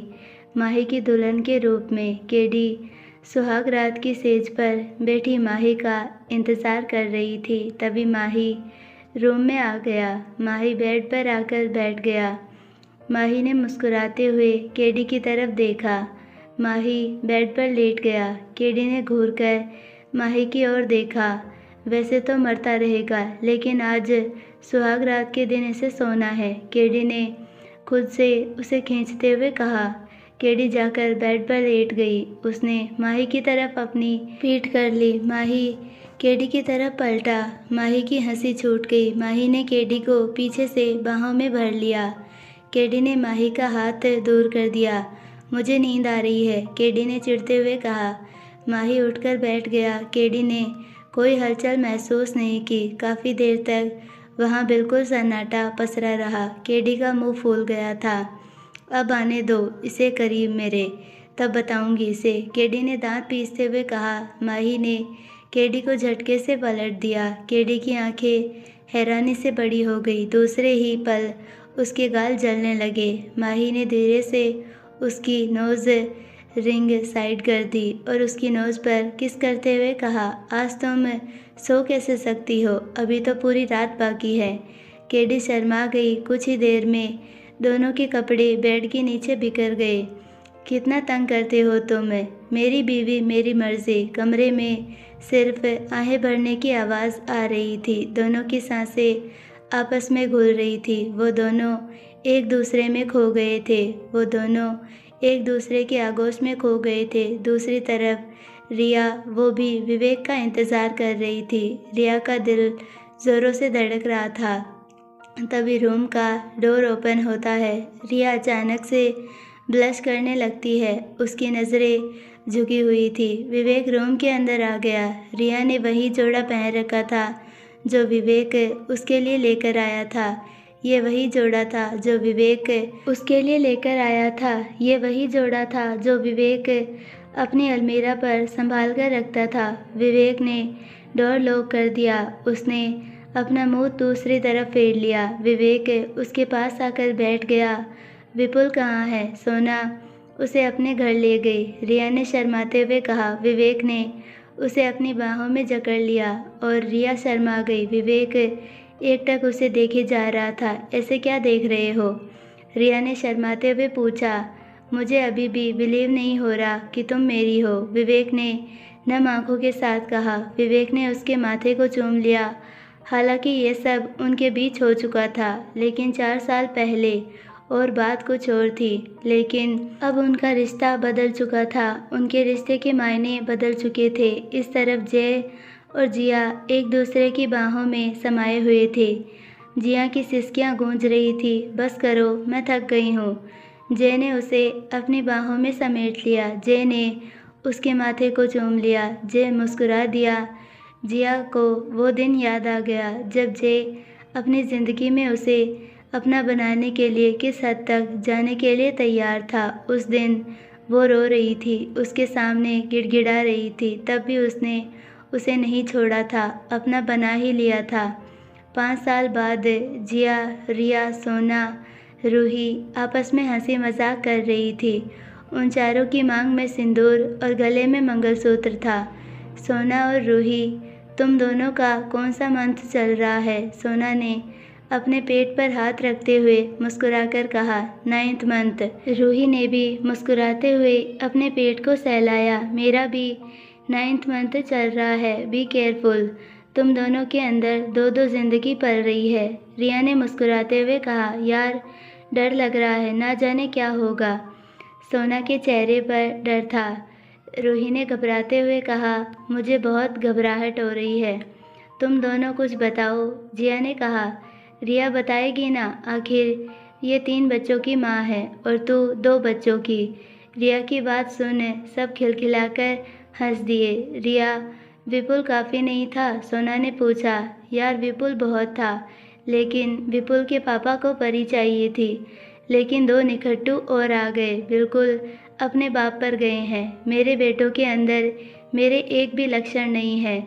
माही की दुल्हन के रूप में। केडी सुहाग रात की सेज पर बैठी माही का इंतज़ार कर रही थी। तभी माही रूम में आ गया। माही बेड पर आकर बैठ गया। माही ने मुस्कुराते हुए केडी की तरफ देखा। माही बेड पर लेट गया। केडी ने घूरकर माही की ओर देखा। वैसे तो मरता रहेगा, लेकिन आज सुहाग रात के दिन इसे सोना है। केडी ने खुद से उसे खींचते हुए कहा। केडी जाकर बेड पर लेट गई। उसने माही की तरफ अपनी पीठ कर ली। माही केडी की तरफ पलटा। माही की हंसी छूट गई। माही ने केडी को पीछे से बाहों में भर लिया। केडी ने माही का हाथ दूर कर दिया। मुझे नींद आ रही है, केडी ने चिढ़ते हुए कहा। माही उठकर बैठ गया। केडी ने कोई हलचल महसूस नहीं की। काफ़ी देर तक वहाँ बिल्कुल सन्नाटा पसरा रहा। केडी का मुंह फूल गया था। अब आने दो इसे करीब मेरे, तब बताऊंगी इसे, केडी ने दांत पीसते हुए कहा। माही ने केडी को झटके से पलट दिया। केडी की आंखें हैरानी से बड़ी हो गई। दूसरे ही पल उसके गाल जलने लगे। माही ने धीरे से उसकी नोज़ रिंग साइड कर दी और उसकी नोज़ पर किस करते हुए कहा, आज तुम सो कैसे सकती हो, अभी तो पूरी रात बाकी है। केडी शर्मा गई। कुछ ही देर में दोनों के कपड़े बेड के नीचे बिखर गए। कितना तंग करते हो तुम, मेरी बीवी मेरी मर्जी। कमरे में सिर्फ आहें भरने की आवाज़ आ रही थी। दोनों की सांसें आपस में घुल रही थी। वो दोनों एक दूसरे में खो गए थे। वो दोनों एक दूसरे के आगोश में खो गए थे। दूसरी तरफ रिया, वो भी विवेक का इंतज़ार कर रही थी। रिया का दिल ज़ोरों से धड़क रहा था। तभी रूम का डोर ओपन होता है। रिया अचानक से ब्लश करने लगती है। उसकी नज़रें झुकी हुई थी। विवेक रूम के अंदर आ गया। रिया ने वही जोड़ा पहन रखा था जो विवेक उसके लिए लेकर आया था। ये वही जोड़ा था जो विवेक उसके लिए लेकर आया था। ये वही जोड़ा था जो विवेक अपनी अलमीरा पर संभाल कर रखता था। विवेक ने डोर लॉक कर दिया। उसने अपना मुंह दूसरी तरफ फेर लिया। विवेक उसके पास आकर बैठ गया। विपुल कहाँ है? सोना उसे अपने घर ले गई, रिया ने शर्माते हुए कहा। विवेक ने उसे अपनी बाहों में जकड़ लिया और रिया शर्मा गई। विवेक एकटक उसे देखे जा रहा था। ऐसे क्या देख रहे हो? रिया ने शर्माते हुए पूछा। मुझे अभी भी बिलीव नहीं हो रहा कि तुम मेरी हो, विवेक ने नम आंखों के साथ कहा। विवेक ने उसके माथे को चूम लिया। हालांकि ये सब उनके बीच हो चुका था, लेकिन 4 साल पहले और बात कुछ और थी। लेकिन अब उनका रिश्ता बदल चुका था। उनके रिश्ते के मायने बदल चुके थे। इस तरफ जय और जिया एक दूसरे की बाहों में समाये हुए थे। जिया की सिसकियां गूंज रही थी। बस करो, मैं थक गई हूँ। जय ने उसे अपनी बाहों में समेट लिया। जय ने उसके माथे को चूम लिया। जय मुस्कुरा दिया। जिया को वो दिन याद आ गया जब जय अपनी ज़िंदगी में उसे अपना बनाने के लिए किस हद तक जाने के लिए तैयार था। उस दिन वो रो रही थी, उसके सामने गिड़गिड़ा रही थी, तब भी उसने उसे नहीं छोड़ा था, अपना बना ही लिया था। 5 साल बाद जिया, रिया, सोना, रूही आपस में हंसी मजाक कर रही थी। उन चारों की मांग में सिंदूर और गले में मंगलसूत्र था। सोना और रूही, तुम दोनों का कौन सा मंत्र चल रहा है? सोना ने अपने पेट पर हाथ रखते हुए मुस्कुराकर कहा। 9th मंत्र। रूही ने भी मुस्कुराते हुए अपने पेट को सहलाया। मेरा भी 9th मंत्र चल रहा है। Be careful. तुम दोनों के अंदर 2-2 जिंदगी पल रही है। रिया ने मुस्कुराते हुए कहा। यार, डर लग रहा है, ना जाने क्या होगा। सोना के चेहरे पर डर था। रूही ने घबराते हुए कहा। मुझे बहुत घबराहट हो रही है। तुम दोनों कुछ बताओ, जिया ने कहा। रिया बताएगी ना, आखिर ये 3 बच्चों की माँ है और तू 2 बच्चों की। रिया की बात सुन सब खिलखिलाकर हंस दिए। रिया, विपुल काफ़ी नहीं था? सोना ने पूछा। यार, विपुल बहुत था, लेकिन विपुल के पापा को परी चाहिए थी। लेकिन 2 निखट्टू और आ गए, बिल्कुल अपने बाप पर गए हैं। मेरे बेटों के अंदर मेरे एक भी लक्षण नहीं है।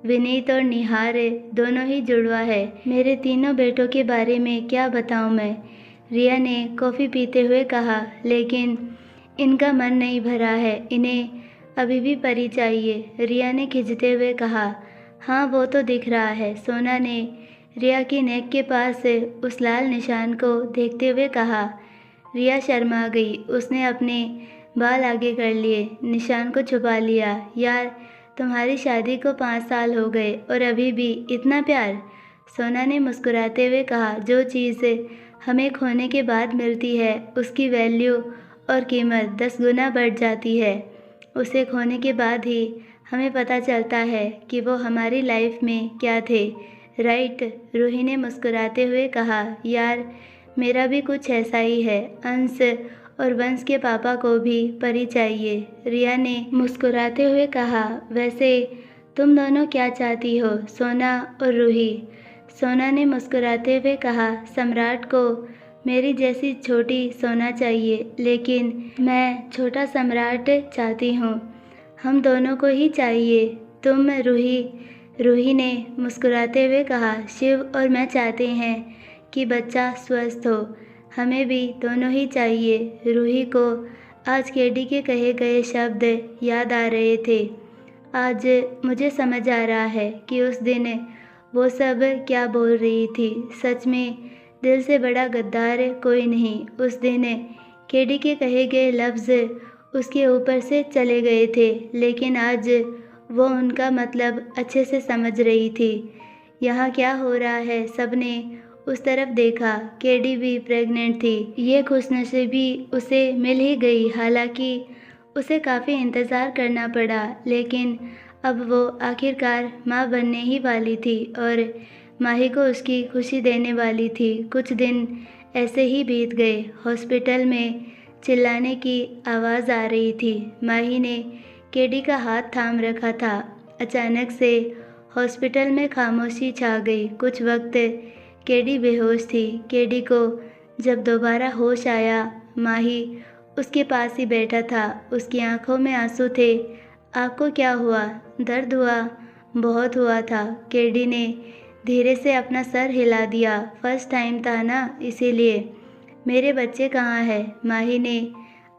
विनीत और निहार दोनों ही जुड़वा है। मेरे तीनों बेटों के बारे में क्या बताऊं मैं? रिया ने कॉफ़ी पीते हुए कहा। लेकिन इनका मन नहीं भरा है, इन्हें अभी भी परी चाहिए, रिया ने खिंचते हुए कहा। हाँ, वो तो दिख रहा है, सोना ने रिया की नेक के पास उस लाल निशान को देखते हुए कहा। रिया शर्मा गई। उसने अपने बाल आगे कर लिए, निशान को छुपा लिया। यार, तुम्हारी शादी को 5 साल हो गए और अभी भी इतना प्यार? सोना ने मुस्कुराते हुए कहा। जो चीज़ हमें खोने के बाद मिलती है, उसकी वैल्यू और कीमत 10 गुना बढ़ जाती है। उसे खोने के बाद ही हमें पता चलता है कि वो हमारी लाइफ में क्या थे। राइट, रूही ने मुस्कुराते हुए कहा। यार, मेरा भी कुछ ऐसा ही है। अंश और वंश के पापा को भी परी चाहिए, रिया ने मुस्कुराते हुए कहा। वैसे तुम दोनों क्या चाहती हो, सोना और रूही? सोना ने मुस्कुराते हुए कहा, सम्राट को मेरी जैसी छोटी सोना चाहिए, लेकिन मैं छोटा सम्राट चाहती हूँ। हम दोनों को ही चाहिए। तुम रूही? रूही ने मुस्कुराते हुए कहा, शिव और मैं चाहते हैं कि बच्चा स्वस्थ हो। हमें भी दोनों ही चाहिए। रूही को आज केडी के कहे गए शब्द याद आ रहे थे। आज मुझे समझ आ रहा है कि उस दिन वो सब क्या बोल रही थी। सच में दिल से बड़ा गद्दार कोई नहीं। उस दिन केडी के कहे गए लफ्ज़ उसके ऊपर से चले गए थे, लेकिन आज वो उनका मतलब अच्छे से समझ रही थी। यहाँ क्या हो रहा है? सबने उस तरफ देखा। केडी भी प्रेग्नेंट थी। ये खुशनसीबी उसे मिल ही गई। हालांकि उसे काफ़ी इंतज़ार करना पड़ा, लेकिन अब वो आखिरकार माँ बनने ही वाली थी और माही को उसकी खुशी देने वाली थी। कुछ दिन ऐसे ही बीत गए। हॉस्पिटल में चिल्लाने की आवाज़ आ रही थी। माही ने केडी का हाथ थाम रखा था। अचानक से हॉस्पिटल में खामोशी छा गई। कुछ वक्त केडी बेहोश थी। केडी को जब दोबारा होश आया, माही उसके पास ही बैठा था। उसकी आंखों में आंसू थे। आपको क्या हुआ? दर्द हुआ? बहुत हुआ था। केडी ने धीरे से अपना सर हिला दिया। फर्स्ट टाइम था ना, इसीलिए। मेरे बच्चे कहाँ हैं? माही ने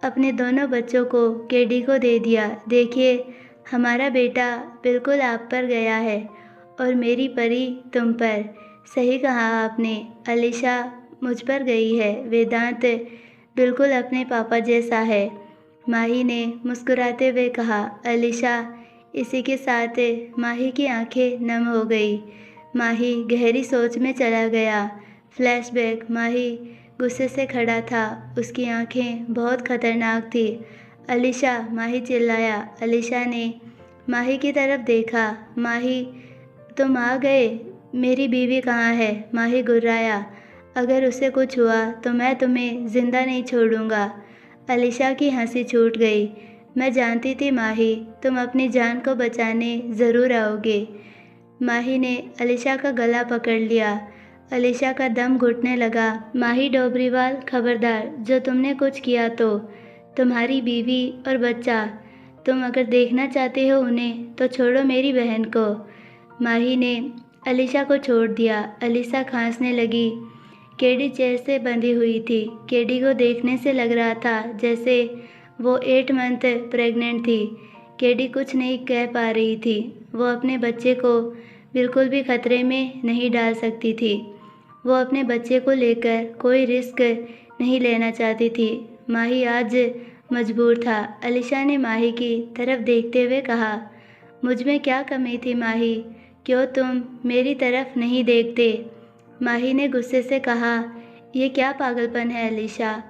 अपने दोनों बच्चों को केडी को दे दिया। देखिए, हमारा बेटा बिल्कुल आप पर गया है और मेरी परी तुम पर। सही कहा आपने। अलीशा मुझ पर गई है। वेदांत बिल्कुल अपने पापा जैसा है, माही ने मुस्कुराते हुए कहा। अलीशा। इसी के साथ माही की आंखें नम हो गई। माही गहरी सोच में चला गया। फ्लैशबैक। माही गुस्से से खड़ा था। उसकी आंखें बहुत खतरनाक थी। अलीशा, माही चिल्लाया। अलीशा ने माही की तरफ देखा। माही, तुम आ गए? मेरी बीवी कहाँ है? माही गुर्राया। अगर उसे कुछ हुआ तो मैं तुम्हें जिंदा नहीं छोड़ूंगा। अलीशा की हंसी छूट गई। मैं जानती थी माही, तुम अपनी जान को बचाने ज़रूर आओगे। माही ने अलीशा का गला पकड़ लिया। अलीशा का दम घुटने लगा। माही डोबरीवाल, खबरदार, जो तुमने कुछ किया तो तुम्हारी बीवी और बच्चा, तुम अगर देखना चाहते हो उन्हें तो छोड़ो मेरी बहन को। माही ने अलीशा को छोड़ दिया। अलीशा खांसने लगी। केडी चेयर से बंधी हुई थी। केडी को देखने से लग रहा था जैसे वो 8 मंथ प्रेग्नेंट थी। केडी कुछ नहीं कह पा रही थी। वो अपने बच्चे को बिल्कुल भी खतरे में नहीं डाल सकती थी। वो अपने बच्चे को लेकर कोई रिस्क नहीं लेना चाहती थी। माही आज मजबूर था। अलीशा ने माही की तरफ देखते हुए कहा, मुझ में क्या कमी थी माही? क्यों तुम मेरी तरफ नहीं देखते? माही ने गुस्से से कहा, ये क्या पागलपन है अलीशा?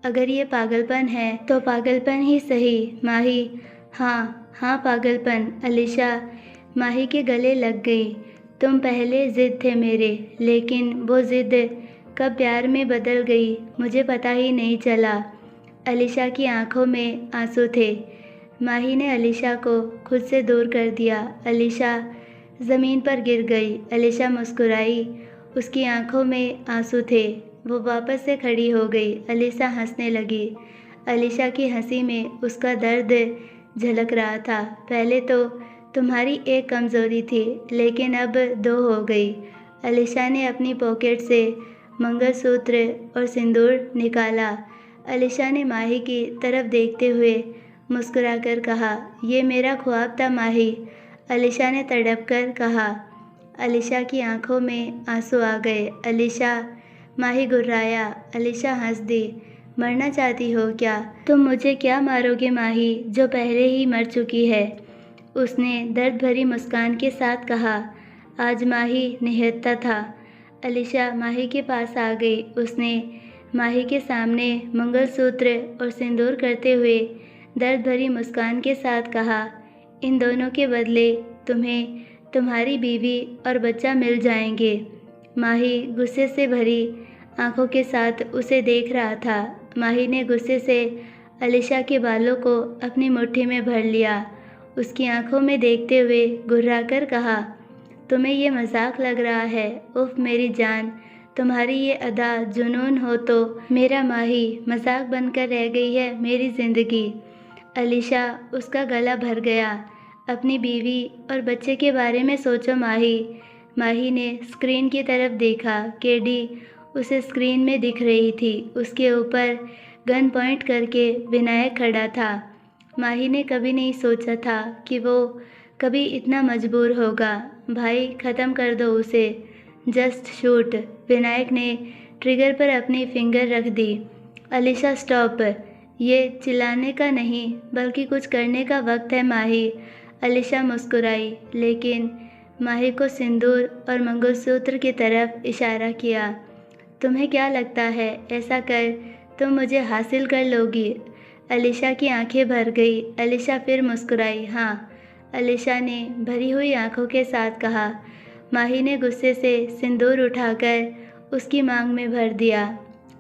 अगर ये पागलपन है तो पागलपन ही सही। माही, हाँ पागलपन। अलीशा माही के गले लग गई। तुम पहले ज़िद थे मेरे, लेकिन वो ज़िद कब प्यार में बदल गई मुझे पता ही नहीं चला। अलीशा की आंखों में आंसू थे। माही ने अलीशा को खुद से दूर कर दिया। अलीशा ज़मीन पर गिर गई। अलीशा मुस्कुराई। उसकी आंखों में आंसू थे। वो वापस से खड़ी हो गई। अलीशा हंसने लगी। अलीशा की हंसी में उसका दर्द झलक रहा था। पहले तो तुम्हारी एक कमज़ोरी थी, लेकिन अब 2 हो गई। अलीशा ने अपनी पॉकेट से मंगलसूत्र और सिंदूर निकाला। अलीशा ने माही की तरफ देखते हुए मुस्कुराकर कहा, ये मेरा ख्वाब था माही। अलीशा ने तड़प कर कहा। अलीशा की आंखों में आंसू आ गए। अलीशा, माही गुर्राया। अलीशा हंस दी। मरना चाहती हो क्या? तुम मुझे क्या मारोगे माही, जो पहले ही मर चुकी है? उसने दर्द भरी मुस्कान के साथ कहा। आज माही निहत्था था। अलीशा माही के पास आ गई। उसने माही के सामने मंगलसूत्र और सिंदूर करते हुए दर्द भरी मुस्कान के साथ कहा, इन दोनों के बदले तुम्हें तुम्हारी बीवी और बच्चा मिल जाएंगे। माही गुस्से से भरी आंखों के साथ उसे देख रहा था। माही ने गुस्से से अलीशा के बालों को अपनी मुट्ठी में भर लिया। उसकी आंखों में देखते हुए घुर्राकर कहा, तुम्हें ये मजाक लग रहा है? उफ मेरी जान, तुम्हारी ये अदा जुनून हो तो मेरा माही मजाक बनकर रह गई है मेरी ज़िंदगी। अलीशा, उसका गला भर गया। अपनी बीवी और बच्चे के बारे में सोचो माही। माही ने स्क्रीन की तरफ देखा। केडी उसे स्क्रीन में दिख रही थी। उसके ऊपर गन पॉइंट करके विनायक खड़ा था। माही ने कभी नहीं सोचा था कि वो कभी इतना मजबूर होगा। भाई, ख़त्म कर दो उसे, जस्ट शूट। विनायक ने ट्रिगर पर अपनी फिंगर रख दी। अलीशा स्टॉप, ये चिल्लाने का नहीं बल्कि कुछ करने का वक्त है माही। अलीशा मुस्कुराई, लेकिन माही को सिंदूर और मंगलसूत्र की तरफ इशारा किया। तुम्हें क्या लगता है ऐसा कर तुम मुझे हासिल कर लोगी? अलीशा की आंखें भर गई। अलीशा फिर मुस्कुराई। हाँ, अलीशा ने भरी हुई आंखों के साथ कहा। माही ने गुस्से से सिंदूर उठाकर उसकी मांग में भर दिया।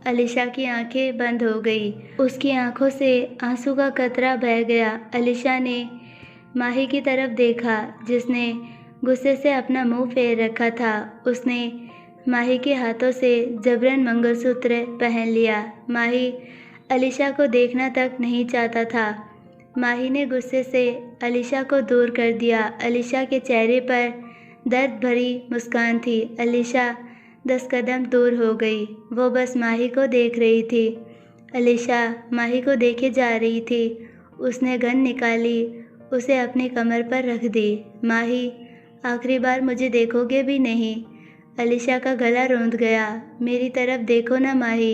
अलीशा की आंखें बंद हो गई। उसकी आंखों से आंसू का कतरा बह गया। अलीशा ने माही की तरफ देखा, जिसने गुस्से से अपना मुंह फेर रखा था। उसने माही के हाथों से जबरन मंगलसूत्र पहन लिया। माही अलीशा को देखना तक नहीं चाहता था। माही ने गुस्से से अलीशा को दूर कर दिया। अलीशा के चेहरे पर दर्द भरी मुस्कान थी। अलीशा 10 कदम दूर हो गई। वो बस माही को देख रही थी। अलीशा माही को देखे जा रही थी। उसने गन निकाली, उसे अपनी कमर पर रख दी। माही, आखिरी बार मुझे देखोगे भी नहीं? अलीशा का गला रौंद गया। मेरी तरफ देखो ना माही।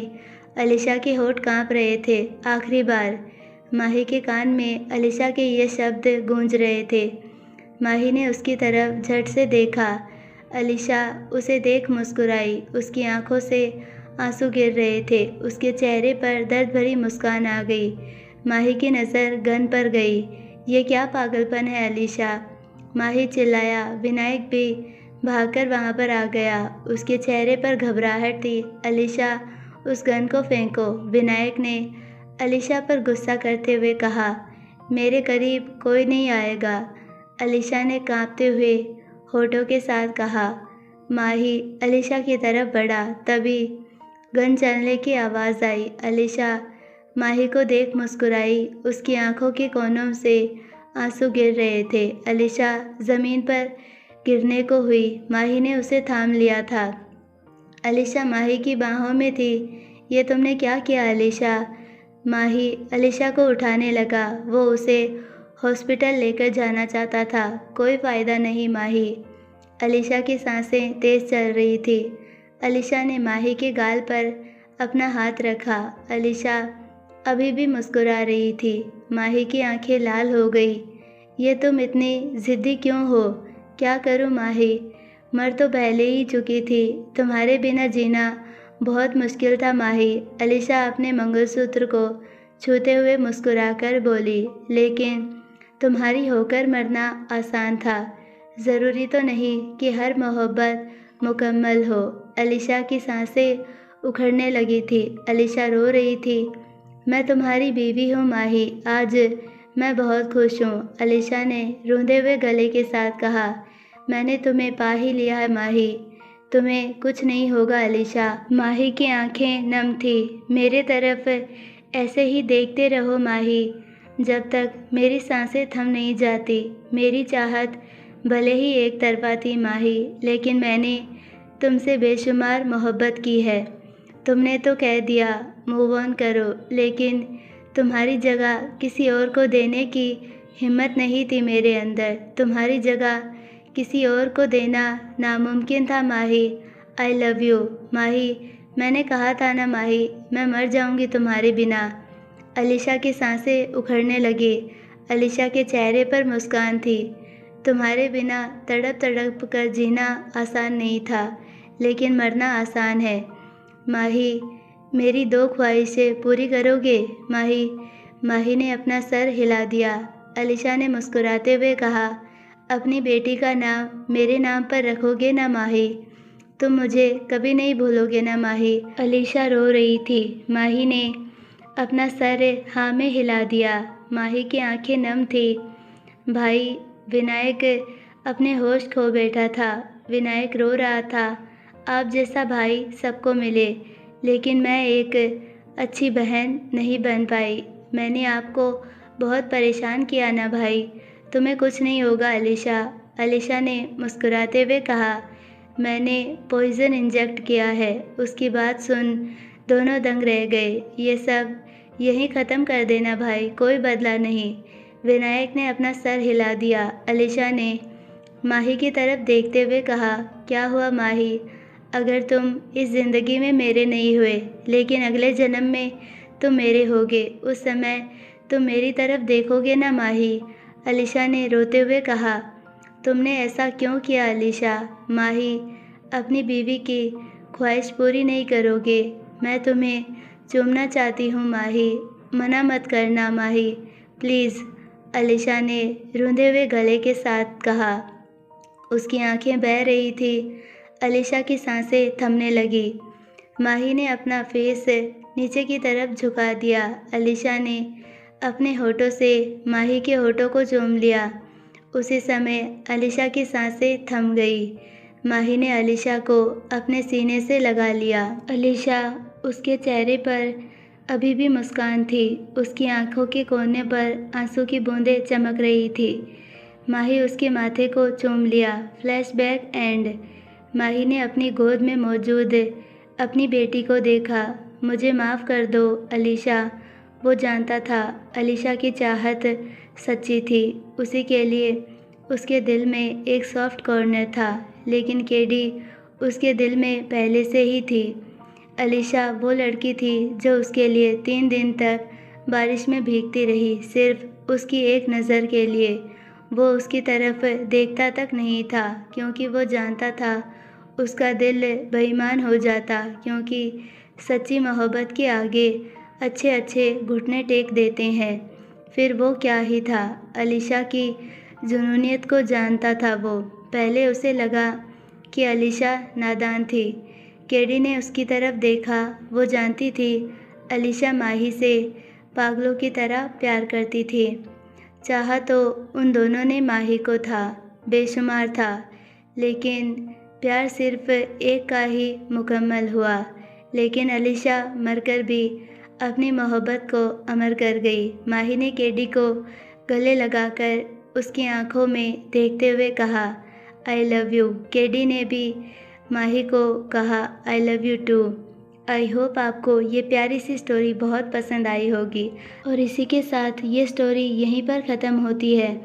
अलीशा के होंठ कांप रहे थे। आखिरी बार। माही के कान में अलीशा के ये शब्द गूंज रहे थे। माही ने उसकी तरफ झट से देखा। अलीशा उसे देख मुस्कुराई। उसकी आंखों से आंसू गिर रहे थे। उसके चेहरे पर दर्द भरी मुस्कान आ गई। माही की नज़र गन पर गई। ये क्या पागलपन है अलीशा? माही चिल्लाया। विनायक भी भागकर वहाँ पर आ गया। उसके चेहरे पर घबराहट थी। अलीशा, उस गन को फेंको। विनायक ने अलीशा पर गुस्सा करते हुए कहा। मेरे करीब कोई नहीं आएगा। अलीशा ने कांपते हुए होठों के साथ कहा। माही अलीशा की तरफ बढ़ा। तभी गन चलने की आवाज़ आई। अलीशा माही को देख मुस्कुराई। उसकी आंखों के कोनों से आंसू गिर रहे थे। अलीशा ज़मीन पर गिरने को हुई। माही ने उसे थाम लिया था। अलीशा माही की बाहों में थी। ये तुमने क्या किया अलीशा? माही अलीशा को उठाने लगा। वो उसे हॉस्पिटल लेकर जाना चाहता था। कोई फ़ायदा नहीं माही। अलीशा की सांसें तेज़ चल रही थी। अलीशा ने माही के गाल पर अपना हाथ रखा। अलीशा अभी भी मुस्कुरा रही थी। माही की आंखें लाल हो गई। ये तुम इतनी ज़िद्दी क्यों हो? क्या करूं माही? मर तो पहले ही चुकी थी। तुम्हारे बिना जीना बहुत मुश्किल था माही। अलीशा अपने मंगलसूत्र को छूते हुए मुस्कुराकर बोली, लेकिन तुम्हारी होकर मरना आसान था। ज़रूरी तो नहीं कि हर मोहब्बत मुकम्मल हो। अलीशा की सांसें उखड़ने लगी थी। अलीशा रो रही थी। मैं तुम्हारी बीवी हूँ माही। आज मैं बहुत खुश हूँ। अलीशा ने रूंधे हुए गले के साथ कहा। मैंने तुम्हें पा ही लिया है माही। तुम्हें कुछ नहीं होगा अलीशा। माही की आंखें नम थी। मेरे तरफ ऐसे ही देखते रहो माही, जब तक मेरी सांसें थम नहीं जाती। मेरी चाहत भले ही एक तरफा थी माही, लेकिन मैंने तुमसे बेशुमार मोहब्बत की है। तुमने तो कह दिया मूव ऑन करो, लेकिन तुम्हारी जगह किसी और को देने की हिम्मत नहीं थी मेरे अंदर। तुम्हारी जगह किसी और को देना नामुमकिन था माही। आई लव यू माही। मैंने कहा था ना माही, मैं मर जाऊंगी तुम्हारे बिना। अलीशा की सांसें उखड़ने लगी। अलीशा के चेहरे पर मुस्कान थी। तुम्हारे बिना तड़प तड़प कर जीना आसान नहीं था, लेकिन मरना आसान है माही। मेरी 2 ख्वाहिशें पूरी करोगे माही? माही ने अपना सर हिला दिया। अलीशा ने मुस्कुराते हुए कहा, अपनी बेटी का नाम मेरे नाम पर रखोगे ना माही? तुम मुझे कभी नहीं भूलोगे ना माही। अलीशा रो रही थी। माही ने अपना सर हाँ में हिला दिया। माही की आंखें नम थी। भाई विनायक अपने होश खो बैठा था। विनायक रो रहा था, आप जैसा भाई सबको मिले, लेकिन मैं एक अच्छी बहन नहीं बन पाई। मैंने आपको बहुत परेशान किया ना भाई। तुम्हें कुछ नहीं होगा अलीशा। अलीशा ने मुस्कुराते हुए कहा, मैंने पॉइज़न इंजेक्ट किया है। उसकी बात सुन दोनों दंग रह गए। ये सब यहीं ख़त्म कर देना भाई, कोई बदला नहीं। विनायक ने अपना सर हिला दिया। अलीशा ने माही की तरफ देखते हुए कहा, क्या हुआ माही? अगर तुम इस ज़िंदगी में मेरे नहीं हुए, लेकिन अगले जन्म में तुम मेरे होगे, उस समय तुम मेरी तरफ देखोगे ना माही? अलीशा ने रोते हुए कहा, तुमने ऐसा क्यों किया अलीशा? माही, अपनी बीवी की ख्वाहिश पूरी नहीं करोगे? मैं तुम्हें चूमना चाहती हूँ माही, मना मत करना माही, प्लीज़। अलीशा ने रूंधे हुए गले के साथ कहा। उसकी आंखें बह रही थी। अलीशा की सांसें थमने लगी। माही ने अपना फेस नीचे की तरफ झुका दिया। अलीशा ने अपने होठों से माही के होठों को चूम लिया। उसी समय अलीशा की सांसें थम गई। माही ने अलीशा को अपने सीने से लगा लिया। अलीशा, उसके चेहरे पर अभी भी मुस्कान थी। उसकी आंखों के कोने पर आंसू की बूंदें चमक रही थी। माही उसके माथे को चूम लिया। Flashback and. माही ने अपनी गोद में मौजूद अपनी बेटी को देखा। मुझे माफ़ कर दो अलीशा। वो जानता था अलीशा की चाहत सच्ची थी। उसी के लिए उसके दिल में एक सॉफ्ट कॉर्नर था, लेकिन केडी उसके दिल में पहले से ही थी। अलीशा वो लड़की थी जो उसके लिए 3 दिन तक बारिश में भीगती रही, सिर्फ उसकी एक नज़र के लिए। वो उसकी तरफ देखता तक नहीं था, क्योंकि वो जानता था उसका दिल बेईमान हो जाता, क्योंकि सच्ची मोहब्बत के आगे अच्छे अच्छे घुटने टेक देते हैं। फिर वो क्या ही था, अलीशा की जुनूनियत को जानता था वो। पहले उसे लगा कि अलीशा नादान थी। केडी ने उसकी तरफ देखा। वो जानती थी अलीशा माही से पागलों की तरह प्यार करती थी। चाहा तो उन दोनों ने माही को था, बेशुमार था, लेकिन प्यार सिर्फ एक का ही मुकम्मल हुआ। लेकिन अलीशा मरकर भी अपनी मोहब्बत को अमर कर गई। माही ने केडी को गले लगाकर उसकी आंखों में देखते हुए कहा, आई लव यू। केडी ने भी माही को कहा, I love you too. I hope आपको ये प्यारी सी स्टोरी बहुत पसंद आई होगी। और इसी के साथ ये स्टोरी यहीं पर ख़त्म होती है।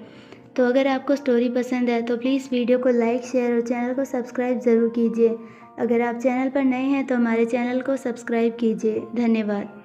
तो अगर आपको स्टोरी पसंद है तो प्लीज़ वीडियो को लाइक, शेयर और चैनल को सब्सक्राइब ज़रूर कीजिए। अगर आप चैनल पर नए हैं तो हमारे चैनल को सब्सक्राइब कीजिए। धन्यवाद।